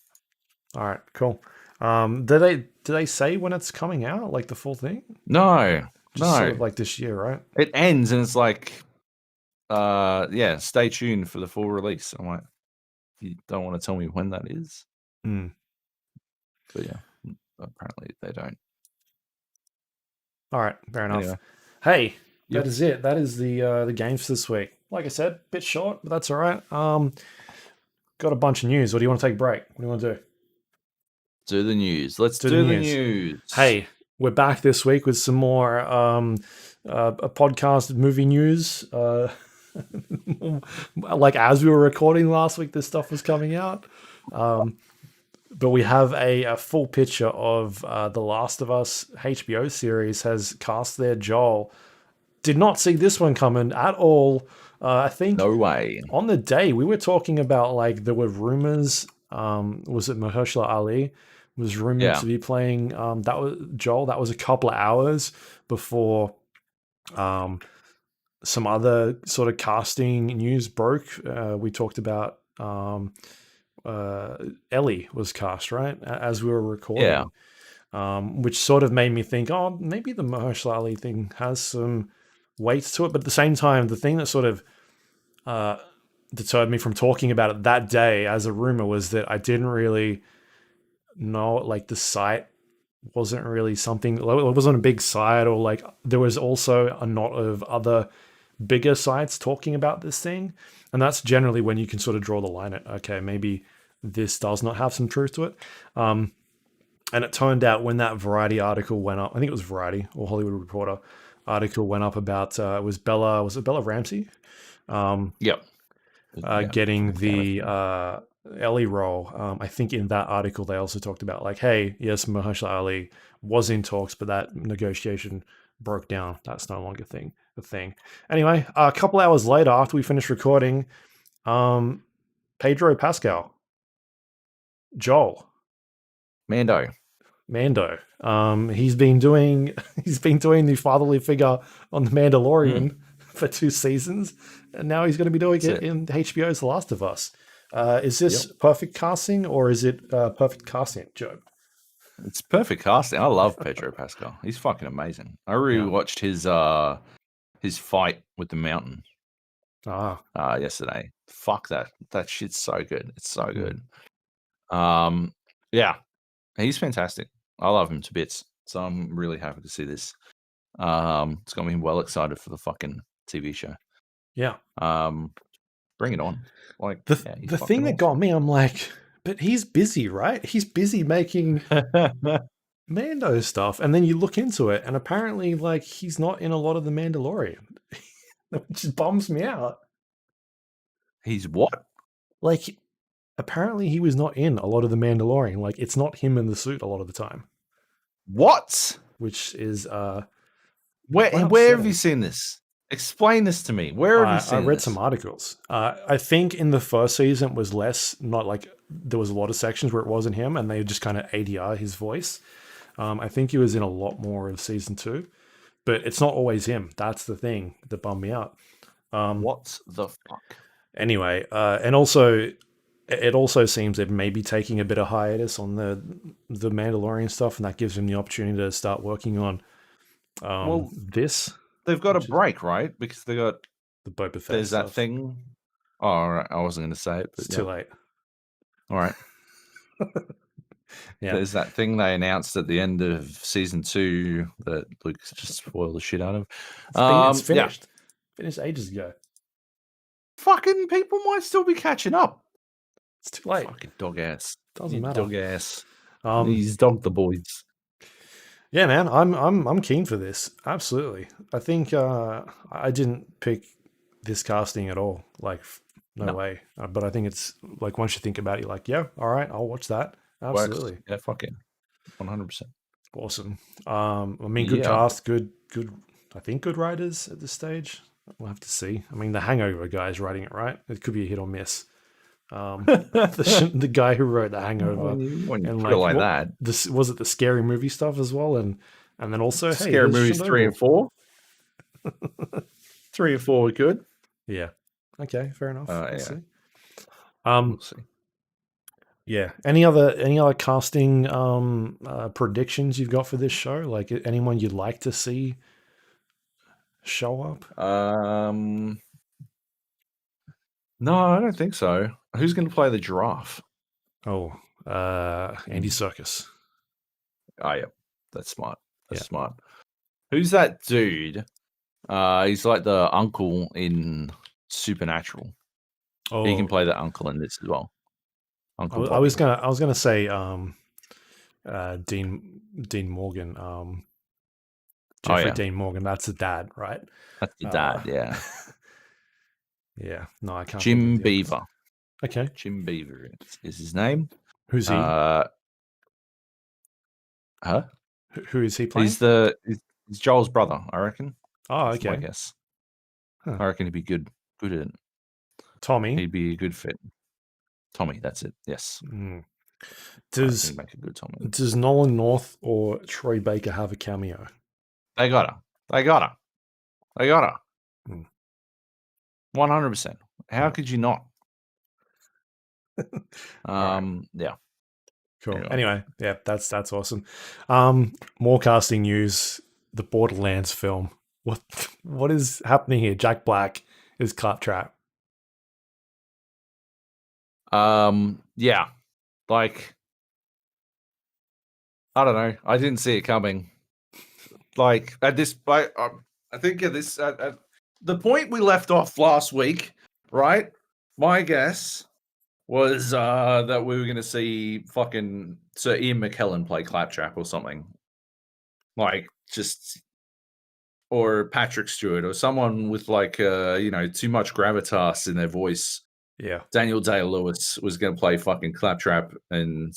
[SPEAKER 1] All right, cool. Do they say when it's coming out, like the full thing?
[SPEAKER 2] No,
[SPEAKER 1] just sort of like this year, right?
[SPEAKER 2] It ends and it's like, yeah, stay tuned for the full release. I'm like, you don't want to tell me when that is. But yeah, apparently they don't.
[SPEAKER 1] All right, fair enough. Anyway. Hey, that is it. That is the games for this week. Like I said, a bit short, but that's all right. Got a bunch of news. Or do you want to take a break? What do you want to do?
[SPEAKER 2] Do the news. Let's do the news.
[SPEAKER 1] Hey, we're back this week with some more a podcast movie news. Like as we were recording last week, this stuff was coming out. But we have a full picture of The Last of Us HBO series has cast their Joel. Did not see this one coming at all. I think
[SPEAKER 2] no way.
[SPEAKER 1] On the day we were talking about, like there were rumors. Was it Mahershala Ali was rumored to be playing that was Joel? That was a couple of hours before some other sort of casting news broke. We talked about Ellie was cast, right, as we were recording. Which sort of made me think, oh, maybe the Mahershala Ali thing has some weight to it. But at the same time, the thing that sort of deterred me from talking about it that day as a rumor was that I didn't really know, like the site wasn't really something, it wasn't a big site, or like there was also a lot of other bigger sites talking about this thing. And that's generally when you can sort of draw the line at, okay, maybe this does not have some truth to it. And it turned out when that Variety article went up, I think it was Variety or Hollywood Reporter article went up about, was it Bella Ramsey? Getting the Ellie role. I think in that article they also talked about like, hey, yes, Mahershala Ali was in talks, but that negotiation broke down. That's no longer a thing. Anyway, a couple hours later, after we finished recording, Pedro Pascal, Joel,
[SPEAKER 2] Mando.
[SPEAKER 1] He's been doing the fatherly figure on The Mandalorian for 2 seasons, and now he's going to be doing it in HBO's The Last of Us. Is this perfect casting, or is it perfect casting, Joab?
[SPEAKER 2] It's perfect casting. I love Pedro Pascal. He's fucking amazing. I rewatched his fight with the mountain yesterday. Fuck that. That shit's so good. It's so good. Yeah, he's fantastic. I love him to bits. So I'm really happy to see this. It's got me well excited for the fucking TV show.
[SPEAKER 1] Yeah.
[SPEAKER 2] Bring it on. Like
[SPEAKER 1] the thing that got me, I'm like, but he's busy, right? He's busy making Mando stuff. And then you look into it, and apparently, like, he's not in a lot of The Mandalorian. It just bums me out.
[SPEAKER 2] He's what?
[SPEAKER 1] Like, apparently he was not in a lot of The Mandalorian. Like, it's not him in the suit a lot of the time.
[SPEAKER 2] What?
[SPEAKER 1] Which is
[SPEAKER 2] where have you seen this? Explain this to me. Where have you seen this?
[SPEAKER 1] I read some articles. I think in the first season it was less, not like there was a lot of sections where it wasn't him, and they just kind of ADR his voice. I think he was in a lot more of season 2, but it's not always him. That's the thing that bummed me out.
[SPEAKER 2] What the fuck?
[SPEAKER 1] Anyway, and also it also seems they may be taking a bit of hiatus on the Mandalorian stuff, and that gives him the opportunity to start working on this.
[SPEAKER 2] They've got a break, right? Because they got
[SPEAKER 1] the Boba Fett.
[SPEAKER 2] There's
[SPEAKER 1] stuff.
[SPEAKER 2] That thing. Oh, all right. I wasn't going to say it, but
[SPEAKER 1] it's too late.
[SPEAKER 2] All right. There's that thing they announced at the end of season 2 that Luke's just spoiled the shit out of.
[SPEAKER 1] It's finished. Finished ages ago.
[SPEAKER 2] Fucking people might still be catching up.
[SPEAKER 1] It's too late.
[SPEAKER 2] Fucking dog ass.
[SPEAKER 1] Doesn't matter.
[SPEAKER 2] Dog ass. He's dogged the boys.
[SPEAKER 1] Yeah, man, I'm keen for this. Absolutely. I think I didn't pick this casting at all. Like, no way. But I think it's like once you think about it, you're like, yeah, all right, I'll watch that. Absolutely.
[SPEAKER 2] Works. Yeah, fucking 100%.
[SPEAKER 1] Awesome. I mean, good cast, good. I think good writers at this stage. We'll have to see. I mean, the Hangover guy is writing it, right? It could be a hit or miss. The guy who wrote The Hangover,
[SPEAKER 2] and like that.
[SPEAKER 1] Was it the Scary Movie stuff as well, and then also
[SPEAKER 2] Scary Movies 3 and 4. 3 and 4 were good.
[SPEAKER 1] Yeah. Okay. Fair enough.
[SPEAKER 2] We'll
[SPEAKER 1] see.
[SPEAKER 2] We'll see.
[SPEAKER 1] Yeah. Any other casting predictions you've got for this show? Like anyone you'd like to see show up?
[SPEAKER 2] No, I don't think so. Who's going to play the giraffe?
[SPEAKER 1] Oh, Andy Serkis.
[SPEAKER 2] Oh, yeah. That's smart. That's smart. Who's that dude? He's like the uncle in Supernatural.
[SPEAKER 1] Oh,
[SPEAKER 2] he can play the uncle in this as well. Uncle
[SPEAKER 1] I was gonna say Dean Morgan. Jeffrey Dean Morgan. That's the dad, right?
[SPEAKER 2] That's the dad. Yeah.
[SPEAKER 1] Yeah. No, I can't.
[SPEAKER 2] Jim Beaver.
[SPEAKER 1] Okay.
[SPEAKER 2] Jim Beaver is his name.
[SPEAKER 1] Who's he? Who is he playing?
[SPEAKER 2] He's Joel's brother, I reckon.
[SPEAKER 1] Oh, okay.
[SPEAKER 2] I guess. Huh. I reckon he'd be good at it.
[SPEAKER 1] Tommy.
[SPEAKER 2] He'd be a good fit. Tommy, that's it. Yes.
[SPEAKER 1] Does
[SPEAKER 2] make a good Tommy.
[SPEAKER 1] Does Nolan North or Troy Baker have a cameo?
[SPEAKER 2] They got her. 100%. How could you not? Yeah.
[SPEAKER 1] Cool. Anyway, yeah, that's awesome. More casting news. The Borderlands film. What is happening here? Jack Black is Claptrap.
[SPEAKER 2] Yeah. Like, I don't know. I didn't see it coming. Like at this, I think at this, at the point we left off last week, right? My guess was that we were going to see fucking Sir Ian McKellen play Claptrap or something, like just, or Patrick Stewart or someone with like too much gravitas in their voice.
[SPEAKER 1] Yeah,
[SPEAKER 2] Daniel Day-Lewis was going to play fucking Claptrap, and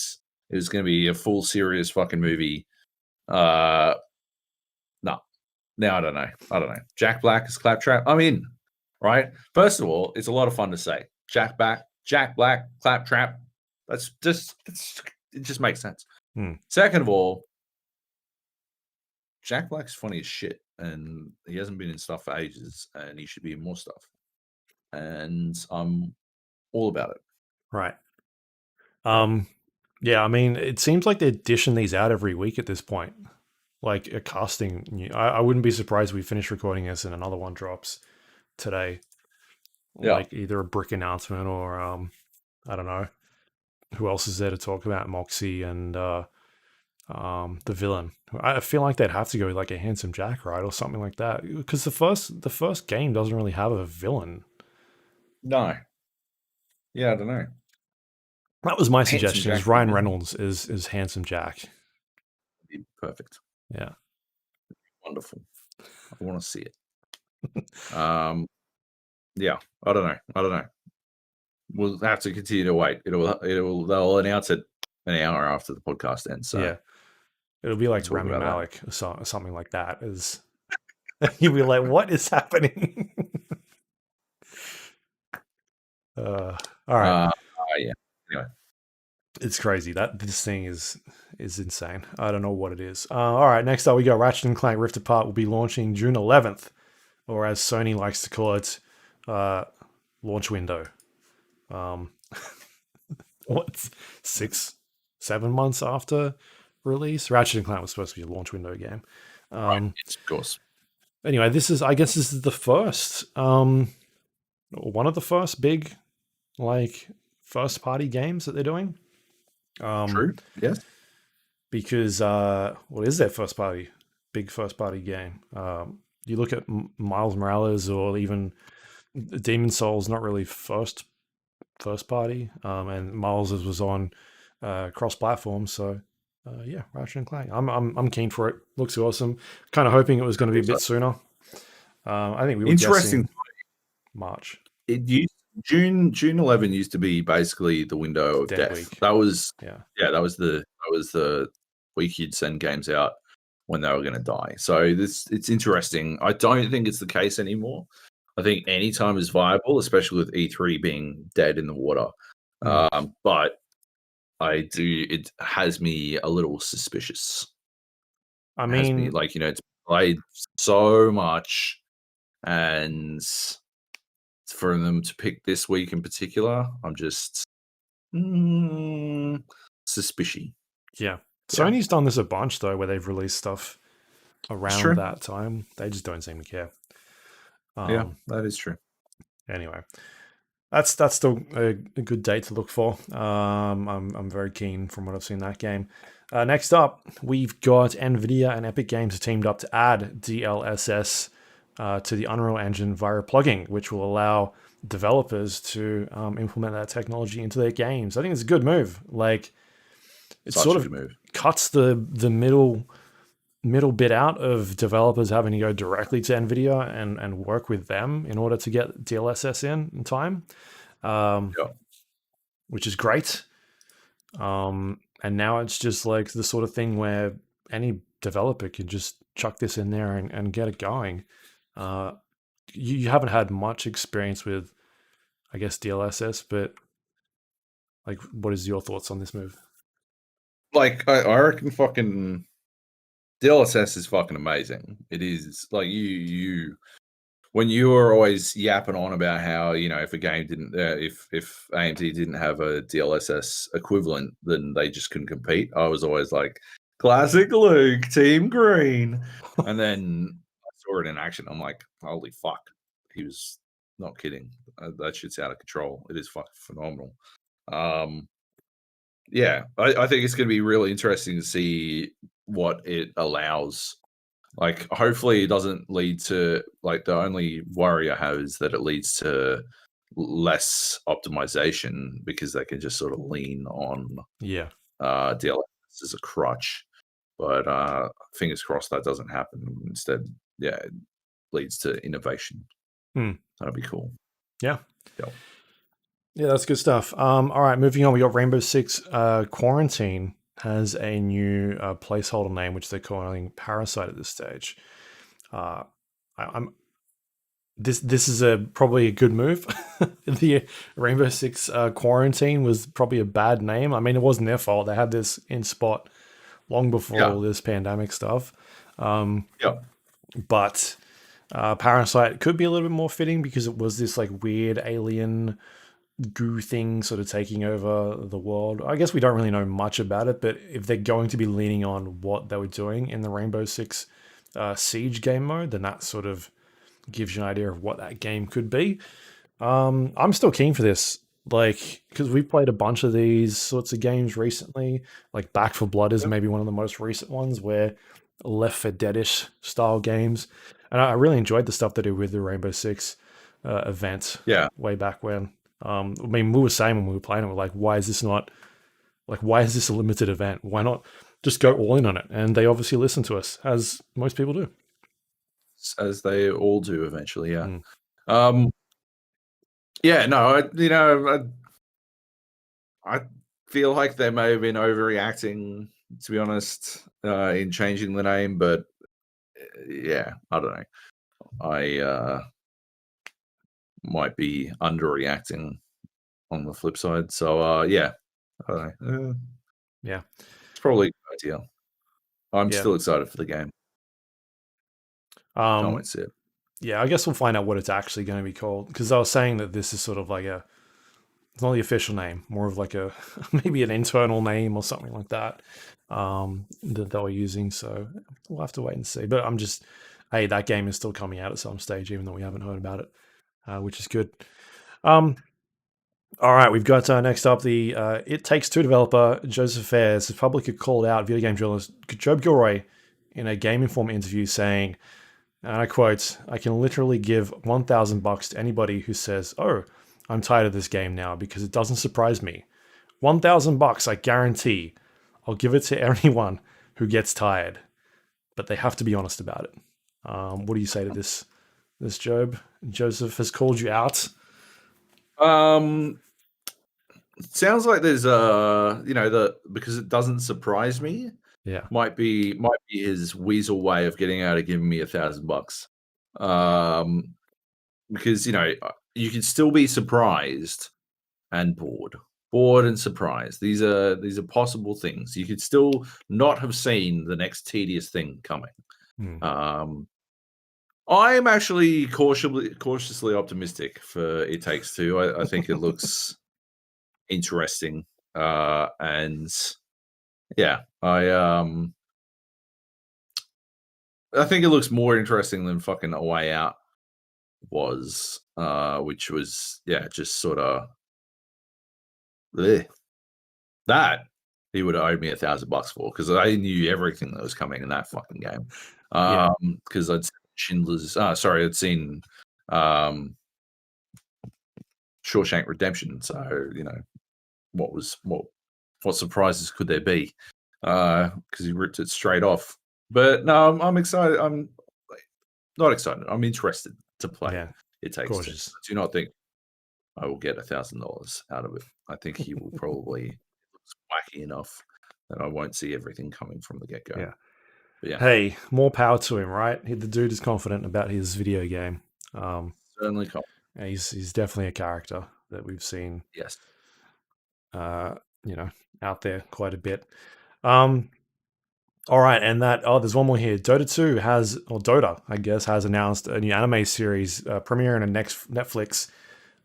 [SPEAKER 2] it was going to be a full serious fucking movie. No, I don't know. Jack Black is Claptrap. I'm in, right? First of all, it's a lot of fun to say. Jack Black, Claptrap. It just makes sense. Second of all, Jack Black's funny as shit, and he hasn't been in stuff for ages, and he should be in more stuff. And I'm all about it.
[SPEAKER 1] Right. Yeah, I mean, it seems like they're dishing these out every week at this point. Like a casting, I wouldn't be surprised we finish recording this and another one drops today. Yeah. Like either a brick announcement or I don't know who else is there to talk about. Moxie and the villain. I feel like they'd have to go with like a Handsome Jack, right, or something like that, because the first game doesn't really have a villain.
[SPEAKER 2] No. Yeah, I don't know.
[SPEAKER 1] That was my suggestion. Is Ryan Reynolds is Handsome Jack.
[SPEAKER 2] Perfect.
[SPEAKER 1] Yeah.
[SPEAKER 2] Wonderful. I want to see it. Yeah, I don't know. We'll have to continue to wait. They'll announce it an hour after the podcast ends. So
[SPEAKER 1] yeah, it'll be like Rami Malek or something like that. You'll be like, what is happening? All right.
[SPEAKER 2] Yeah. Anyway.
[SPEAKER 1] It's crazy that this thing is insane. I don't know what it is. All right, next up we got Ratchet and Clank Rift Apart will be launching June 11th, or as Sony likes to call it, launch window. What's 6-7 months after release? Ratchet and Clank was supposed to be a launch window game.
[SPEAKER 2] Right, of course.
[SPEAKER 1] Anyway, I guess this is the first, one of the first big, like, first party games that they're doing.
[SPEAKER 2] True. Yes.
[SPEAKER 1] Because what is their big first party game? You look at Miles Morales or even Demon Souls, not really first party, and Miles was on cross platform. So yeah, Ratchet and Clank. I'm keen for it. Looks awesome. Kind of hoping it was going to be a bit sooner. I think we were guessing March.
[SPEAKER 2] It used June 11 used to be basically the window of death.
[SPEAKER 1] Week.
[SPEAKER 2] That was that was the week you'd send games out when they were going to die. So it's interesting. I don't think it's the case anymore. I think any time is viable, especially with E3 being dead in the water. But it has me a little suspicious.
[SPEAKER 1] I mean,
[SPEAKER 2] it's played so much, and for them to pick this week in particular, I'm just suspicious.
[SPEAKER 1] Yeah. Sony's done this a bunch though, where they've released stuff around that time. They just don't seem to care.
[SPEAKER 2] Yeah, that is true.
[SPEAKER 1] Anyway, that's still a good date to look for. I'm very keen from what I've seen that game. Next up, we've got Nvidia and Epic Games teamed up to add DLSS to the Unreal Engine via plugging, which will allow developers to implement that technology into their games. I think it's a good move. Like, it sort of cuts the middle bit out of developers having to go directly to Nvidia and work with them in order to get DLSS in time, which is great. And now it's just like the sort of thing where any developer can just chuck this in there and get it going. You haven't had much experience with, I guess, DLSS, but like, what is your thoughts on this move?
[SPEAKER 2] Like, I reckon fucking DLSS is fucking amazing. It is. Like, you when you were always yapping on about how, if a game didn't, if AMD didn't have a DLSS equivalent, then they just couldn't compete. I was always like, classic Luke, Team Green. And then I saw it in action. I'm like, holy fuck. He was not kidding. That shit's out of control. It is fucking phenomenal. Yeah, I think it's going to be really interesting to see what it allows. Like, hopefully it doesn't lead to, like, the only worry I have is that it leads to less optimization because they can just sort of lean on DLSS as a crutch. But fingers crossed that doesn't happen. Instead, it leads to innovation. That'd be cool.
[SPEAKER 1] Yeah. Yeah, that's good stuff. All right, moving on. We got Rainbow Six Quarantine has a new placeholder name, which they're calling Parasite at this stage. This is probably a good move. The Rainbow Six Quarantine was probably a bad name. I mean, it wasn't their fault. They had this in spot long before all this pandemic stuff. But Parasite could be a little bit more fitting because it was this like weird alien goo thing sort of taking over the world. I guess we don't really know much about it, but if they're going to be leaning on what they were doing in the Rainbow Six Siege game mode, then that sort of gives you an idea of what that game could be. I'm still keen for this, like, because we've played a bunch of these sorts of games recently. Like Back 4 Blood is maybe one of the most recent ones, where Left 4 Dead-ish style games, and I really enjoyed the stuff they did with the Rainbow Six event way back when. I mean, we were saying when we were playing it, we're like, why is this a limited event? Why not just go all in on it? And they obviously listen to us, as most people do.
[SPEAKER 2] As they all do eventually, yeah. I feel like they may have been overreacting, to be honest, in changing the name, but I don't know. I might be underreacting on the flip side. So I don't know. It's probably a good idea. I'm still excited for the game. Can't wait to see it.
[SPEAKER 1] Yeah, I guess we'll find out what it's actually going to be called, because I was saying that this is sort of like it's not the official name, more of like a maybe an internal name or something like that that they were using. So we'll have to wait and see. But I'm just, hey, that game is still coming out at some stage, even though we haven't heard about it, which is good. All right, we've got next up the It Takes Two developer Joseph Fares has publicly called out video game journalist Joab Gilroy in a Game Informer interview, saying, and I quote, "I can literally give $1,000 to anybody who says, 'Oh, I'm tired of this game now,' because it doesn't surprise me. $1,000, I guarantee. I'll give it to anyone who gets tired, but they have to be honest about it." What do you say to this, Joab? Joseph has called you out.
[SPEAKER 2] Sounds like there's because it doesn't surprise me.
[SPEAKER 1] Yeah,
[SPEAKER 2] might be his weasel way of getting out of giving me $1,000. Because you can still be surprised and bored and surprised. These are possible things. You could still not have seen the next tedious thing coming. I'm actually cautiously optimistic for It Takes Two. I think it looks interesting, and yeah, I think it looks more interesting than fucking A Way Out was, which was just sort of that he would have owed me $1,000 for, because I knew everything that was coming in that fucking game. Because I'd seen Schindler's. I'd seen Shawshank Redemption. So what surprises could there be? Because he ripped it straight off. But no, I'm excited. I'm not excited. I'm interested to play. It Takes Two. I do not think I will get $1,000 out of it. I think he will probably wacky enough that I won't see everything coming from the get-go.
[SPEAKER 1] Yeah.
[SPEAKER 2] But yeah.
[SPEAKER 1] Hey, more power to him, right? The dude is confident about his video game.
[SPEAKER 2] Certainly confident.
[SPEAKER 1] He's definitely a character that we've seen.
[SPEAKER 2] Yes.
[SPEAKER 1] Out there quite a bit. All right, and there's one more here. DOTA, I guess, has announced a new anime series premiering on Netflix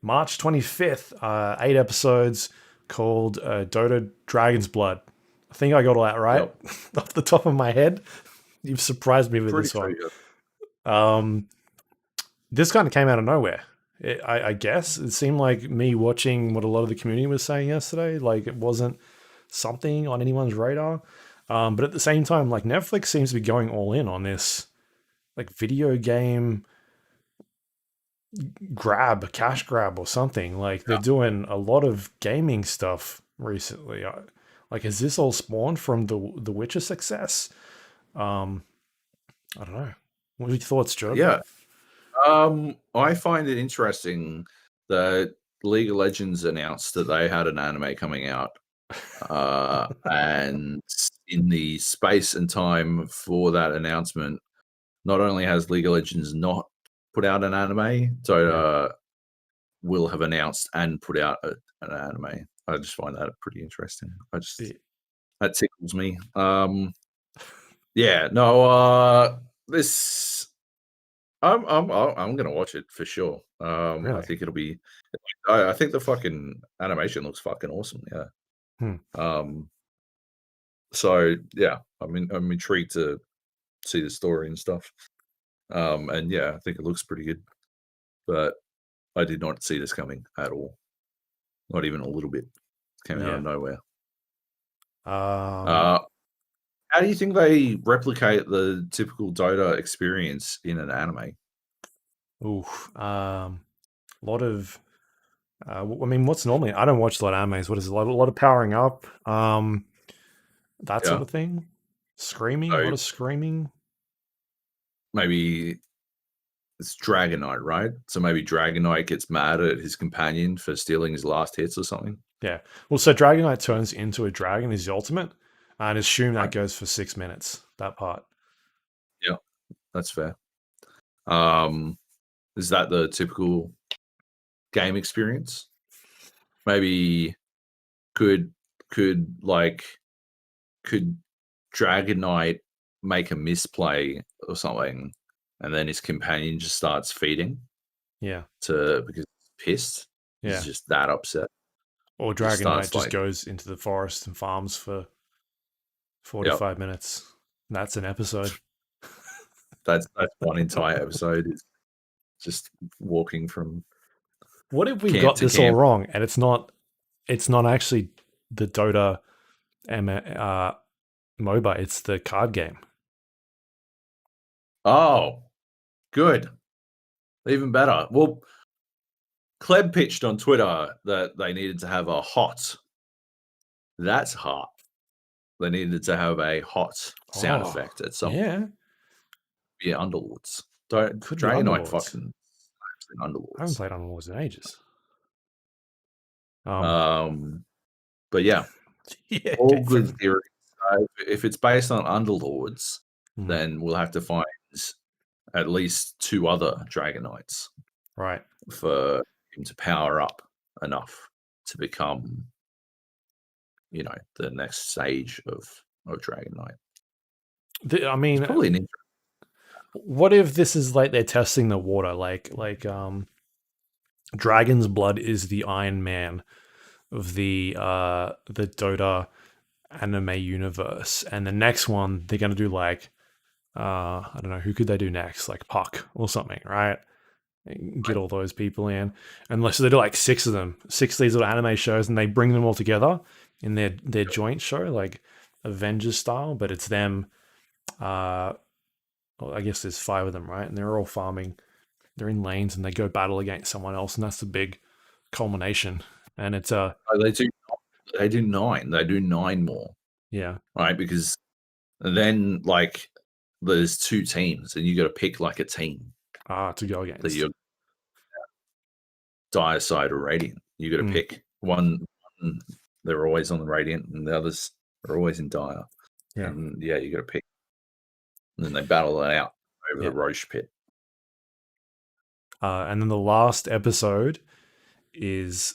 [SPEAKER 1] March 25th. 8 episodes called DOTA Dragon's Blood. I think I got all that right off the top of my head. You've surprised me with this one. This kind of came out of nowhere. I guess it seemed like me watching what a lot of the community was saying yesterday. Like, it wasn't something on anyone's radar. But at the same time, like, Netflix seems to be going all in on this, like, video game cash grab or something. Like, they're doing a lot of gaming stuff recently. Like, is this all spawned from the Witcher success? I don't know. What are your thoughts, Joe?
[SPEAKER 2] Yeah. I find it interesting that League of Legends announced that they had an anime coming out. And in the space and time for that announcement, not only has League of Legends not put out an anime, so will have announced and put out an anime. I just find that pretty interesting. That tickles me. This I'm gonna watch it for sure.
[SPEAKER 1] Really?
[SPEAKER 2] I think it'll be. I think the fucking animation looks fucking awesome. Yeah. So yeah, I'm intrigued to see the story and stuff. And yeah, I think it looks pretty good. But I did not see this coming at all. Not even a little bit. It came out of nowhere. How do you think they replicate the typical Dota experience in an anime?
[SPEAKER 1] A lot of. I mean, what's normally? I don't watch a lot of animes. What is it? A lot of powering up. That sort of thing. Screaming. A lot of screaming.
[SPEAKER 2] Maybe it's Dragonite, right? So maybe Dragonite gets mad at his companion for stealing his last hits or something.
[SPEAKER 1] Yeah. Well, so Dragonite turns into a dragon, is the ultimate, and assume that goes for 6 minutes. That part.
[SPEAKER 2] Yeah, that's fair. Is that the typical game experience? Maybe could Dragonite make a misplay or something, and then his companion just starts feeding?
[SPEAKER 1] Yeah.
[SPEAKER 2] Because he's pissed.
[SPEAKER 1] Yeah.
[SPEAKER 2] He's just that upset.
[SPEAKER 1] Or Dragonite just goes into the forest and farms for 45 minutes. That's an episode.
[SPEAKER 2] That's one entire episode. Is just walking from
[SPEAKER 1] What if we got this all wrong and it's not actually the Dota MOBA, it's the card game?
[SPEAKER 2] Oh, good. Even better. Well, Kleb pitched on Twitter that they needed to have a hot. That's hot. They needed to have a hot sound effect at some point. Yeah, Underlords. Dragon Knight fucking Underlords.
[SPEAKER 1] I haven't played Underlords in ages.
[SPEAKER 2] But yeah, all good theories. If it's based on Underlords, then we'll have to find at least 2 other Dragon Knights,
[SPEAKER 1] right,
[SPEAKER 2] for him to power up enough to become, the next stage of Dragon Knight.
[SPEAKER 1] I mean,
[SPEAKER 2] it's probably an interesting.
[SPEAKER 1] What if this is like they're testing the water, like Dragon's Blood is the Iron Man of the Dota anime universe, and the next one they're gonna do like I don't know, who could they do next, like Puck or something, right? Get all those people in, unless they do like 6 of them, 6 of these little anime shows, and they bring them all together in their joint show, like Avengers style, but it's them. Well, I guess there's 5 of them, right? And they're all farming. They're in lanes, and they go battle against someone else, and that's the big culmination. And it's
[SPEAKER 2] they do 9. They do 9 more.
[SPEAKER 1] Yeah.
[SPEAKER 2] Right, because then like there's 2 teams, and you got to pick like a team
[SPEAKER 1] to go against.
[SPEAKER 2] Dire side or Radiant. You got to pick one. They're always on the Radiant, and the others are always in Dire.
[SPEAKER 1] Yeah,
[SPEAKER 2] and you got to pick. And then they battle it out over the Roche pit.
[SPEAKER 1] And then the last episode is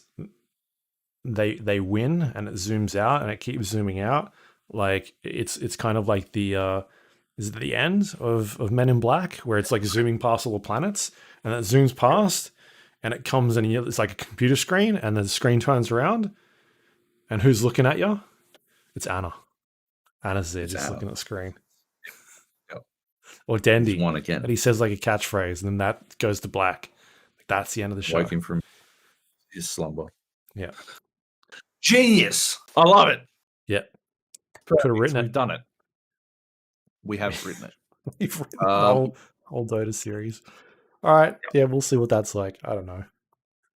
[SPEAKER 1] they win, and it zooms out, and it keeps zooming out. Like it's kind of like the is it the end of Men in Black, where it's like zooming past all the planets, and it zooms past, and it comes and it's like a computer screen, and the screen turns around, and who's looking at you? It's Anna. Anna's there, just looking at the screen. Or Dandy,
[SPEAKER 2] one again,
[SPEAKER 1] and he says like a catchphrase, and then that goes to black. That's the end of the show.
[SPEAKER 2] Waking from his slumber.
[SPEAKER 1] Yeah,
[SPEAKER 2] genius! I love it.
[SPEAKER 1] Yeah, could have written it.
[SPEAKER 2] We've done it. We have written it.
[SPEAKER 1] We've written the whole Dota series. All right, yeah, we'll see what that's like. I don't know.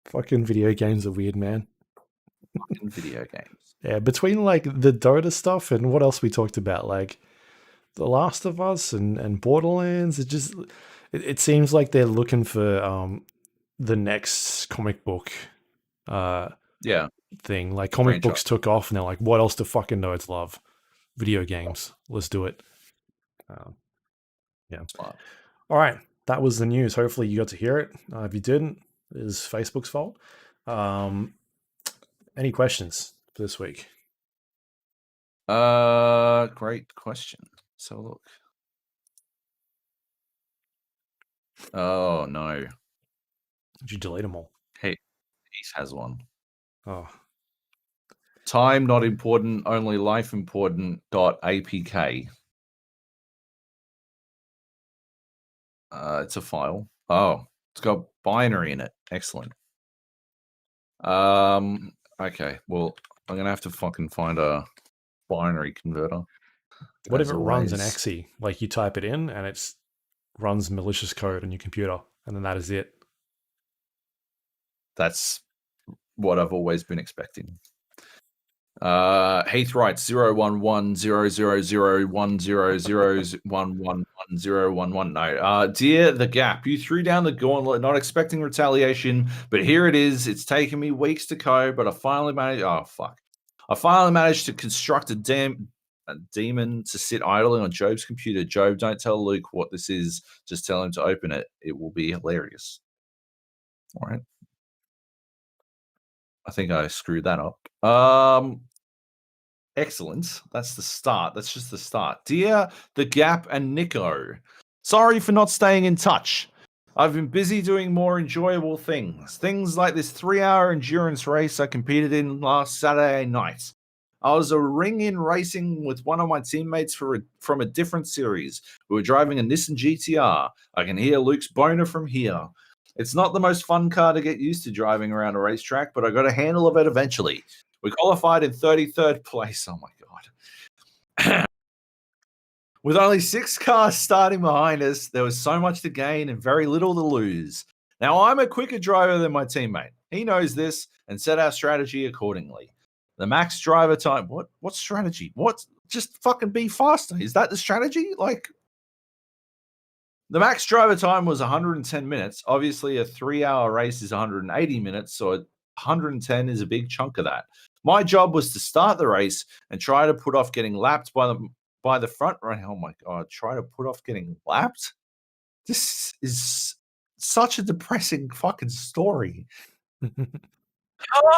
[SPEAKER 1] Fucking video games are weird, man.
[SPEAKER 2] Fucking video games.
[SPEAKER 1] Yeah, between like the Dota stuff and what else we talked about, like The Last of Us and Borderlands, it seems like they're looking for the next comic book thing. Like comic books took off, and they're like, what else do fucking nerds love? Video games. Let's do it. Yeah.
[SPEAKER 2] Smart.
[SPEAKER 1] All right. That was the news. Hopefully you got to hear it. If you didn't, it is Facebook's fault. Any questions for this week?
[SPEAKER 2] Great question. So look. Oh no.
[SPEAKER 1] Did you delete them all?
[SPEAKER 2] Hey, Ace has one.
[SPEAKER 1] Oh.
[SPEAKER 2] Time not important, only life important. .apk. It's a file. Oh, it's got binary in it. Excellent. Okay. Well, I'm gonna have to fucking find a binary converter.
[SPEAKER 1] What if it runs an exe? Like you type it in and it runs malicious code on your computer, and then that is it.
[SPEAKER 2] That's what I've always been expecting. Heath writes 011001001111011. No. Dear The Gap, you threw down the gauntlet, not expecting retaliation, but here it is. It's taken me weeks to code, but I finally managed. Oh fuck! I finally managed to construct a demon to sit idling on Joab's computer. Joab, don't tell Luke what this is. Just tell him to open it. It will be hilarious. All right. I think I screwed that up. Excellent. That's the start. That's just the start. Dear The Gap and Nico, sorry for not staying in touch. I've been busy doing more enjoyable things. Things like this 3-hour endurance race I competed in last Saturday night. I was a ring-in racing with one of my teammates from a different series. We were driving a Nissan GTR. I can hear Luke's boner from here. It's not the most fun car to get used to driving around a racetrack, but I got a handle of it eventually. We qualified in 33rd place. Oh my God. With only 6 cars starting behind us, there was so much to gain and very little to lose. Now, I'm a quicker driver than my teammate. He knows this and set our strategy accordingly. The max driver time. What strategy? What? Just fucking be faster. Is that the strategy? Like, the max driver time was 110 minutes. Obviously, a 3-hour race is 180 minutes, so 110 is a big chunk of that. My job was to start the race and try to put off getting lapped by the front running. Oh my God, try to put off getting lapped? This is such a depressing fucking story.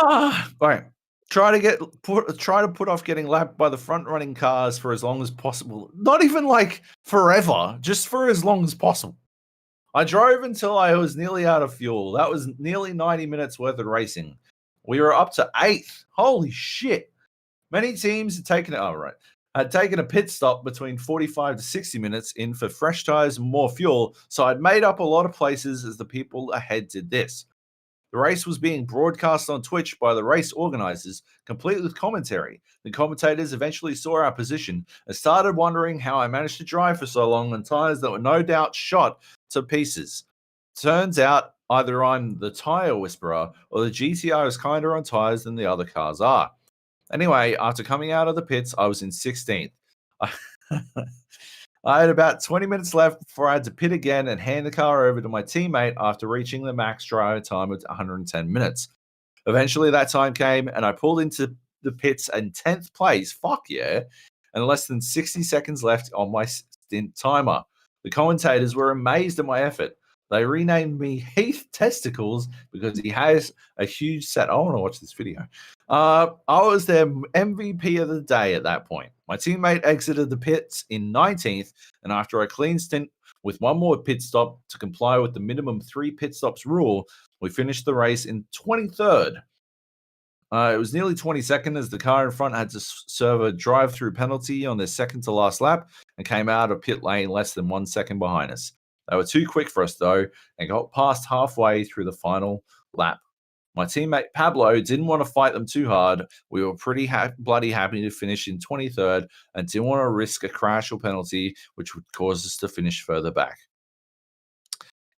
[SPEAKER 2] All right. Try to put off getting lapped by the front running cars for as long as possible. Not even like forever, just for as long as possible. I drove until I was nearly out of fuel. That was nearly 90 minutes worth of racing. We were up to 8th. Holy shit. Many teams had taken a pit stop between 45 to 60 minutes in for fresh tires and more fuel, so I'd made up a lot of places as the people ahead did this. The race was being broadcast on Twitch by the race organizers, complete with commentary. The commentators eventually saw our position and started wondering how I managed to drive for so long on tires that were no doubt shot to pieces. Turns out either I'm the tire whisperer or the GTR is kinder on tires than the other cars are. Anyway, after coming out of the pits, I was in 16th. I had about 20 minutes left before I had to pit again and hand the car over to my teammate after reaching the max driver time of 110 minutes. Eventually, that time came, and I pulled into the pits in 10th place. Fuck yeah. And less than 60 seconds left on my stint timer. The commentators were amazed at my effort. They renamed me Heath Testicles because he has a huge set. I want to watch this video. I was their MVP of the day at that point. My teammate exited the pits in 19th, and after a clean stint with one more pit stop to comply with the minimum 3 pit stops rule, we finished the race in 23rd. It was nearly 22nd as the car in front had to serve a drive-through penalty on their second to last lap and came out of pit lane less than 1 second behind us. They were too quick for us, though, and got past halfway through the final lap. My teammate Pablo didn't want to fight them too hard. We were pretty bloody happy to finish in 23rd and didn't want to risk a crash or penalty, which would cause us to finish further back.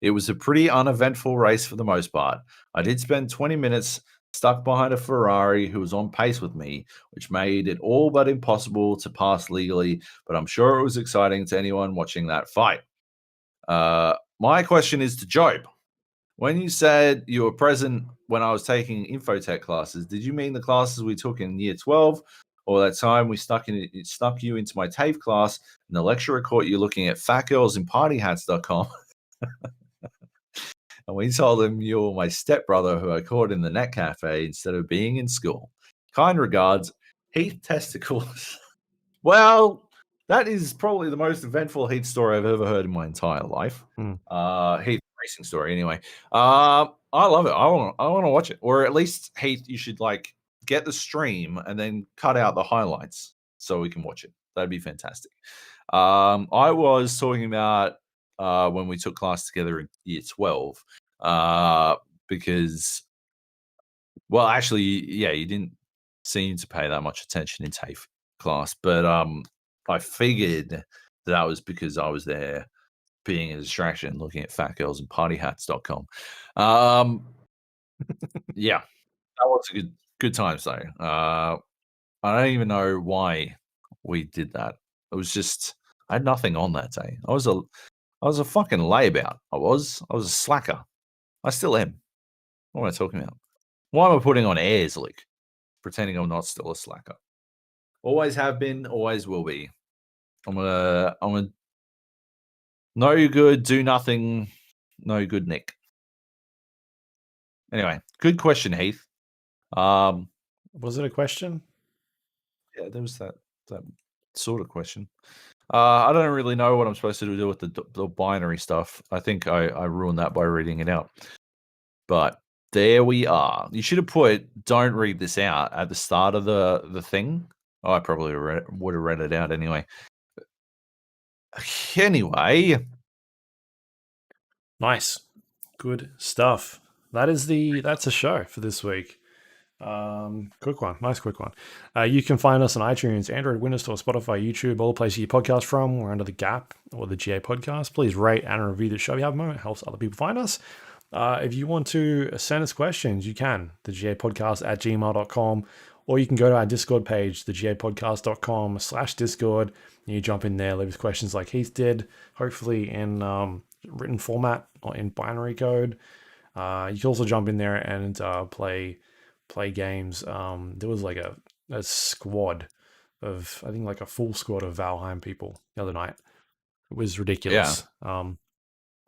[SPEAKER 2] It was a pretty uneventful race for the most part. I did spend 20 minutes stuck behind a Ferrari who was on pace with me, which made it all but impossible to pass legally, but I'm sure it was exciting to anyone watching that fight. My question is to Joab. When you said you were present when I was taking infotech classes, did you mean the classes we took in year 12 or that time we snuck you into my TAFE class and the lecturer caught you looking at fatgirlsandpartyhats.com and we told him you were my stepbrother who I caught in the net cafe instead of being in school? Kind regards, Heath Testicles. Well, that is probably the most eventful Heath story I've ever heard in my entire life. Heath racing story, anyway. I love it. I want to watch it, or at least Heath, you should like get the stream and then cut out the highlights so we can watch it. That'd be fantastic. I was talking about when we took class together in year 12, because, well, actually, yeah, you didn't seem to pay that much attention in TAFE class, but I figured that was because I was there being a distraction looking at fatgirlsandpartyhats.com. Yeah, that was a good time though. I don't even know why we did that. It was just I had nothing on that day. I was a fucking layabout. I was a slacker. I still am. What am I talking about? Why am I putting on airs, Luke? Pretending I'm not still a slacker. Always have been, always will be. I'm a no good, do nothing, no good Nick. Anyway, good question, Heath.
[SPEAKER 1] Was it a question?
[SPEAKER 2] Yeah, there was that sort of question. I don't really know what I'm supposed to do with the binary stuff. I think I ruined that by reading it out. But there we are. You should have put "Don't read this out" at the start of the thing. Oh, I probably would have read it out anyway. Anyway.
[SPEAKER 1] Nice. Good stuff. That's a show for this week. Quick one, nice quick one. You can find us on iTunes, Android, Windows Store, Spotify, YouTube, all the places you podcast from. We're under the Gap or the GA podcast. Please rate and review the show if you have a moment. It helps other people find us. If you want to send us questions, you can. The GA podcast at gmail.com, or you can go to our Discord page, thegapodcast.com/Discord, and you jump in there, leave us questions like Heath did, hopefully in written format or in binary code. You can also jump in there and play games. There was like a squad of, I think like a full squad of Valheim people the other night. It was ridiculous. Yeah.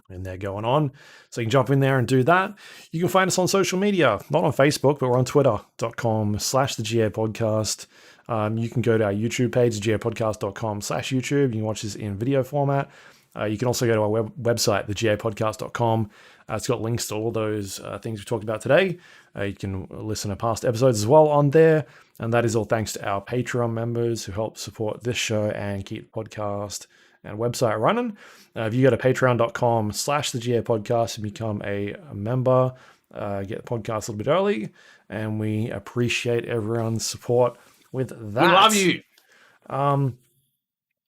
[SPEAKER 1] And they're going on. So you can jump in there and do that. You can find us on social media, not on Facebook, but we're on twitter.com/the GA podcast. You can go to our YouTube page, gapodcast.com/YouTube. You can watch this in video format. You can also go to our website, thegapodcast.com. It's got links to all those things we talked about today. You can listen to past episodes as well on there. And that is all thanks to our Patreon members who help support this show and keep the podcast and website running. If you go to patreon.com/the GA podcast and become a member, get the podcast a little bit early. And we appreciate everyone's support with that.
[SPEAKER 2] We love you.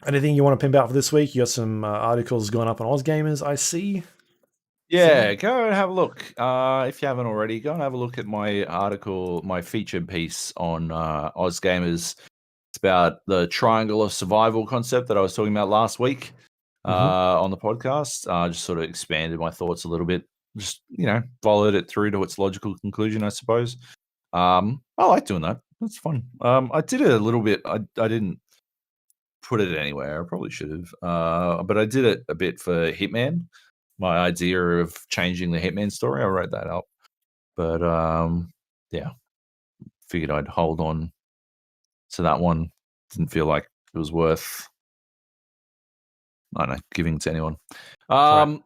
[SPEAKER 1] Anything you want to pimp out for this week? You got some articles going up on OzGamers, I see.
[SPEAKER 2] Yeah, go and have a look. If you haven't already, go and have a look at my article, my featured piece on OzGamers. It's about the triangle of survival concept that I was talking about last week on the podcast. Just sort of expanded my thoughts a little bit. Just, followed it through to its logical conclusion, I suppose. I like doing that. That's fun. I did it a little bit. I didn't put it anywhere. I probably should have. But I did it a bit for Hitman. My idea of changing the Hitman story. I wrote that up. But figured I'd hold on to that one. Didn't feel like it was worth, I don't know, giving to anyone. Right.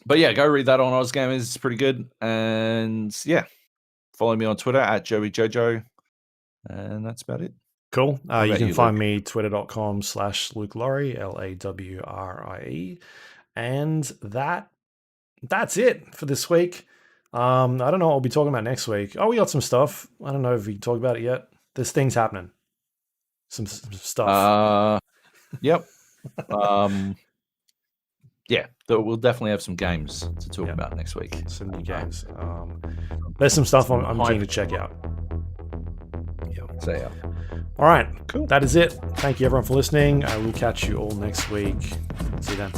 [SPEAKER 2] But yeah, go read that on OzGamers. It's pretty good. And yeah, follow me on Twitter at JoeyJojo. And that's about it.
[SPEAKER 1] Cool. You can find me twitter.com/Luke Lawrie, LAWRIE. And that's it for this week. I don't know what we'll be talking about next week. Oh, we got some stuff. I don't know if we can talk about it yet. There's things happening. Some stuff.
[SPEAKER 2] Yep. Yeah, we'll definitely have some games to talk about next week.
[SPEAKER 1] Some new games. There's some stuff I'm keen to check out.
[SPEAKER 2] Yeah. So yeah.
[SPEAKER 1] All right. Cool. That is it. Thank you everyone for listening. I will catch you all next week. See you then.